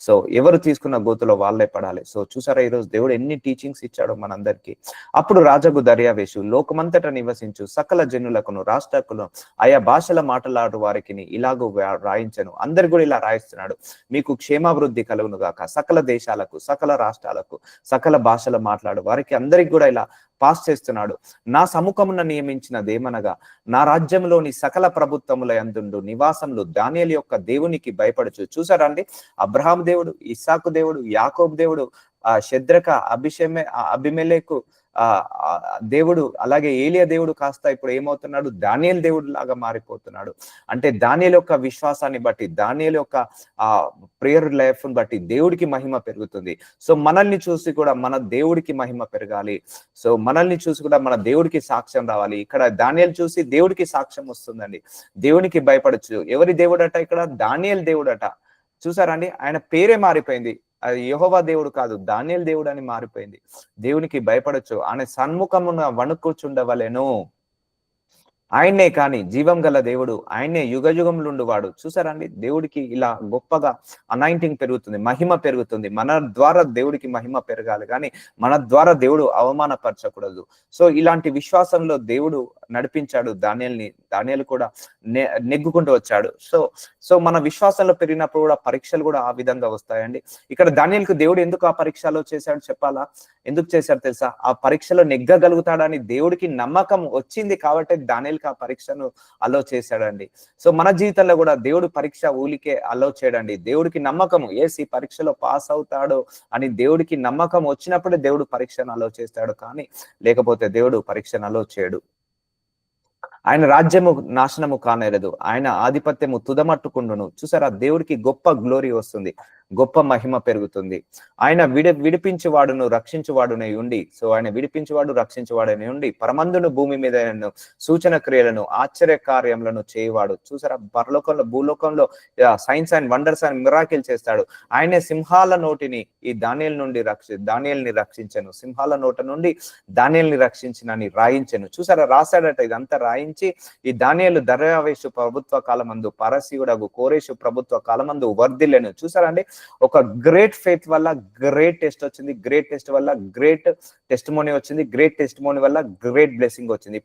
సో ఎవరు తీసుకున్న గోతులో వాళ్ళే పడాలి. సో చూసారా, ఈరోజు దేవుడు ఎన్ని టీచింగ్స్ ఇచ్చాడో మనందరికీ. అప్పుడు రాజగు దర్యావేషు లోకమంతటా నివసించు సకల జనులకును రాష్ట్రకును ఆయా భాషల మాట్లాడు వారికి ఇలాగూ రాయించను. అందరు కూడా ఇలా రాయిస్తున్నాడు, మీకు క్షేమాభివృద్ధి కలుగును గాక సకల దేశాలకు, సకల రాష్ట్రాలకు, సకల భాషలు మాట్లాడు వారికి అందరికి కూడా ఇలా పాస్ చేస్తున్నాడు. నా సముఖమున నియమించినదేమనగా నా రాజ్యంలోని సకల ప్రభుత్వముల యందుండు నివాసములు దానియేలు యొక్క దేవునికి భయపడచ్చు. చూసారా అండి, అబ్రహాం దేవుడు, ఇస్సాకు దేవుడు, యాకోబు దేవుడు, షద్రక, అబిమెలెకు దేవుడు, అలాగే ఏలియా దేవుడు కాస్త ఇప్పుడు ఏమవుతున్నాడు, దానియేలు దేవుడు లాగా మారిపోతున్నాడు. అంటే దానియేలు యొక్క విశ్వాసాన్ని బట్టి, దానియేలు యొక్క ప్రేయర్ లైఫ్ ని బట్టి దేవుడికి మహిమ పెరుగుతుంది. సో మనల్ని చూసి కూడా మన దేవుడికి మహిమ పెరగాలి. సో మనల్ని చూసి కూడా మన దేవుడికి సాక్ష్యం రావాలి. ఇక్కడ దానియేలు చూసి దేవుడికి సాక్ష్యం వస్తుందండి. దేవునికి భయపడచ్చు. ఎవరి దేవుడట ఇక్కడ? దానియేలు దేవుడట. చూసారా అండి, ఆయన పేరే మారిపోయింది. అది యెహోవా దేవుడు కాదు, దానియేలు దేవుడు అని మారిపోయింది. దేవునికి భయపడచ్చు. ఆయన సన్ముఖమున వణుకుచుండవలెను. ఆయన్నే కాని జీవం గల దేవుడు, ఆయన్నే యుగ యుగంలో వాడు. చూసారండి, దేవుడికి ఇలా గొప్పగా అనాయింటింగ్ పెరుగుతుంది, మహిమ పెరుగుతుంది. మన ద్వారా దేవుడికి మహిమ పెరగాలి, కానీ మన ద్వారా దేవుడు అవమానపరచకూడదు. సో ఇలాంటి విశ్వాసంలో దేవుడు నడిపించాడు దానియేలు కూడా నెగ్గుకుంటూ వచ్చాడు. సో మన విశ్వాసంలో పెరిగినప్పుడు కూడా పరీక్షలు కూడా ఆ విధంగా వస్తాయండి. ఇక్కడ దానియేలుకు దేవుడు ఎందుకు ఆ పరీక్షలో చేశాడు చెప్పాలా? ఎందుకు చేశాడు తెలుసా? ఆ పరీక్షలో నెగ్గగలుగుతాడని దేవుడికి నమ్మకం వచ్చింది కాబట్టి దానియేలుకి ఆ పరీక్షను అలో చేశాడండి. సో మన జీవితంలో కూడా దేవుడు పరీక్ష ఊలికే అలో చేయడండి. దేవుడికి నమ్మకము, ఈ పరీక్షలో పాస్ అవుతాడు అని దేవుడికి నమ్మకం వచ్చినప్పుడే దేవుడు పరీక్షను అలో చేస్తాడు, కానీ లేకపోతే దేవుడు పరీక్షను అలో చేయడు. ఆయన రాజ్యము నాశనము కానేరదు, ఆయన ఆధిపత్యము తుదమట్టుకుండును. చూసారా, దేవుడికి గొప్ప గ్లోరీ వస్తుంది, గొప్ప మహిమ పెరుగుతుంది. ఆయన విడిపించువాడును రక్షించువాడునే ఉండి, సో ఆయన విడిపించువాడు రక్షించువాడనే ఉండి పరమందును భూమి మీద సూచన క్రియలను ఆశ్చర్య కార్యములను చేయవాడు. చూసారా, పరలోకంలో భూలోకంలో science and wonders and miracle చేస్తాడు. ఆయనే సింహాల నోటిని ఈ దానియేలుని రక్షించను, సింహాల నోట నుండి దానియేలుని రక్షించినని రాయించను. చూసారా, రాశాడట. ఇదంతా రాయించి ఈ దానియేలు దర్యావేషు ప్రభుత్వ కాలమందు పరసీయుడగు కోరేషు ప్రభుత్వ కాలమందు వర్ధిల్లెను. చూసారా అండి, ఒక గ్రేట్ ఫెయిత్ వల్ల గ్రేట్ టెస్ట్ వచ్చింది, గ్రేట్ టెస్ట్ వల్ల గ్రేట్ టెస్టిమోనీ వచ్చింది, గ్రేట్ టెస్టిమోనీ వల్ల గ్రేట్ బ్లెస్సింగ్ వచ్చింది.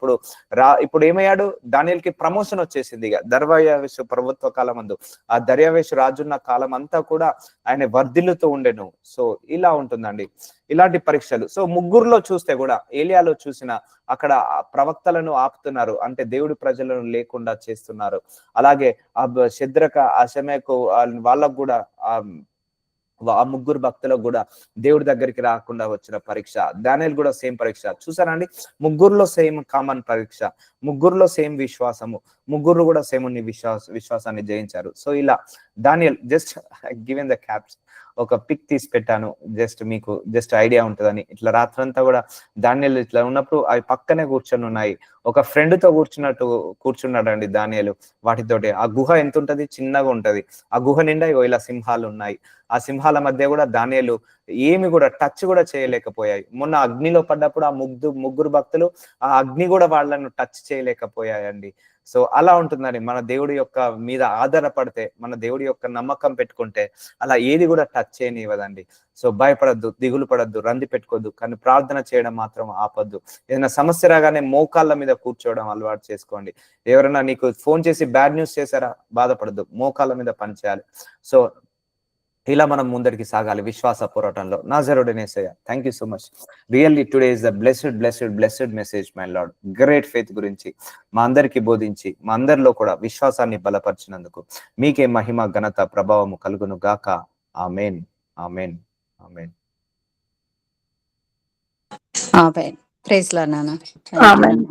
ఇప్పుడు ఏమయ్యాడు, దానియేలుకి ప్రమోషన్ వచ్చేసింది. ఇక దర్యావేషు ప్రభుత్వ కాలం అందు, ఆ దర్యావేషు రాజున్న కాలం అంతా కూడా ఆయన వర్ధిల్లుతూ ఉండెను. సో ఇలా ఉంటుందండి ఇలాంటి పరీక్షలు. సో ముగ్గురులో చూస్తే కూడా, ఏలియాలో చూసిన అక్కడ ప్రవక్తలను ఆపుతున్నారు, అంటే దేవుడి ప్రజలను లేకుండా చేస్తున్నారు. అలాగే ఆ శద్రక, అషమేకు వాళ్ళకు కూడా ఆ ముగ్గురు భక్తులకు కూడా దేవుడి దగ్గరికి రాకుండా వచ్చిన పరీక్ష. దానియేలు కూడా సేమ్ పరీక్ష. చూసారా అండి, ముగ్గురులో సేమ్ కామన్ పరీక్ష, ముగ్గురులో సేమ్ విశ్వాసము, ముగ్గురు కూడా సేమ్ విశ్వాసాన్ని జయించారు. సో ఇలా Daniel just given the caps, ఒక పిక్ తీసి పెట్టాను జస్ట్ మీకు జస్ట్ ఐడియా ఉంటుందని. ఇట్లా రాత్రంతా కూడా దానియేలు ఇట్లా ఉన్నప్పుడు అవి పక్కనే కూర్చొని ఉన్నాయి. ఒక ఫ్రెండ్ తో కూర్చున్నాడు అండి దానియేలు వాటితోటి. ఆ గుహ ఎంత ఉంటది, చిన్నగా ఉంటది. ఆ గుహ నిండా ఇలా సింహాలు ఉన్నాయి. ఆ సింహాల మధ్య కూడా దానియేలు ఏమి కూడా టచ్ కూడా చేయలేకపోయాయి. మొన్న అగ్నిలో పడ్డప్పుడు ఆ ముగ్గురు భక్తులు ఆ అగ్ని కూడా వాళ్ళను టచ్ చేయలేకపోయాయండి. సో అలా ఉంటుందని, మన దేవుడి యొక్క మీద ఆధారపడితే, మన దేవుడి యొక్క నమ్మకం పెట్టుకుంటే అలా ఏది కూడా టచ్ చేయనివ్వదండి. సో భయపడద్దు, దిగులు పడద్దు, రంది పెట్టుకోవద్దు, కానీ ప్రార్థన చేయడం మాత్రం ఆపద్దు. ఏదైనా సమస్య రాగానే మోకాళ్ళ మీద కూర్చోవడం అలవాటు చేసుకోండి. ఎవరైనా నీకు ఫోన్ చేసి బ్యాడ్ న్యూస్ చేశారా, బాధపడద్దు, మోకాళ్ళ మీద పని చేయాలి. సో ఇలా మనం ముందరికి సాగాలి విశ్వాస పోరాటంలో. నాజరేయుడైన Yesayya, thank you so much. Really today is the blessed message my Lord. Great faith గురించి మా అందరికి బోధించి మా అందరిలో కూడా విశ్వాసాన్ని బలపరిచినందుకు మీకే మహిమ, ఘనత, ప్రభావము కలుగును గాక. ఆమేన్, ఆమేన్, ఆమేన్. ఆమేన్. ప్రైజ్ లార్డ్ నాన్న. ఆమేన్.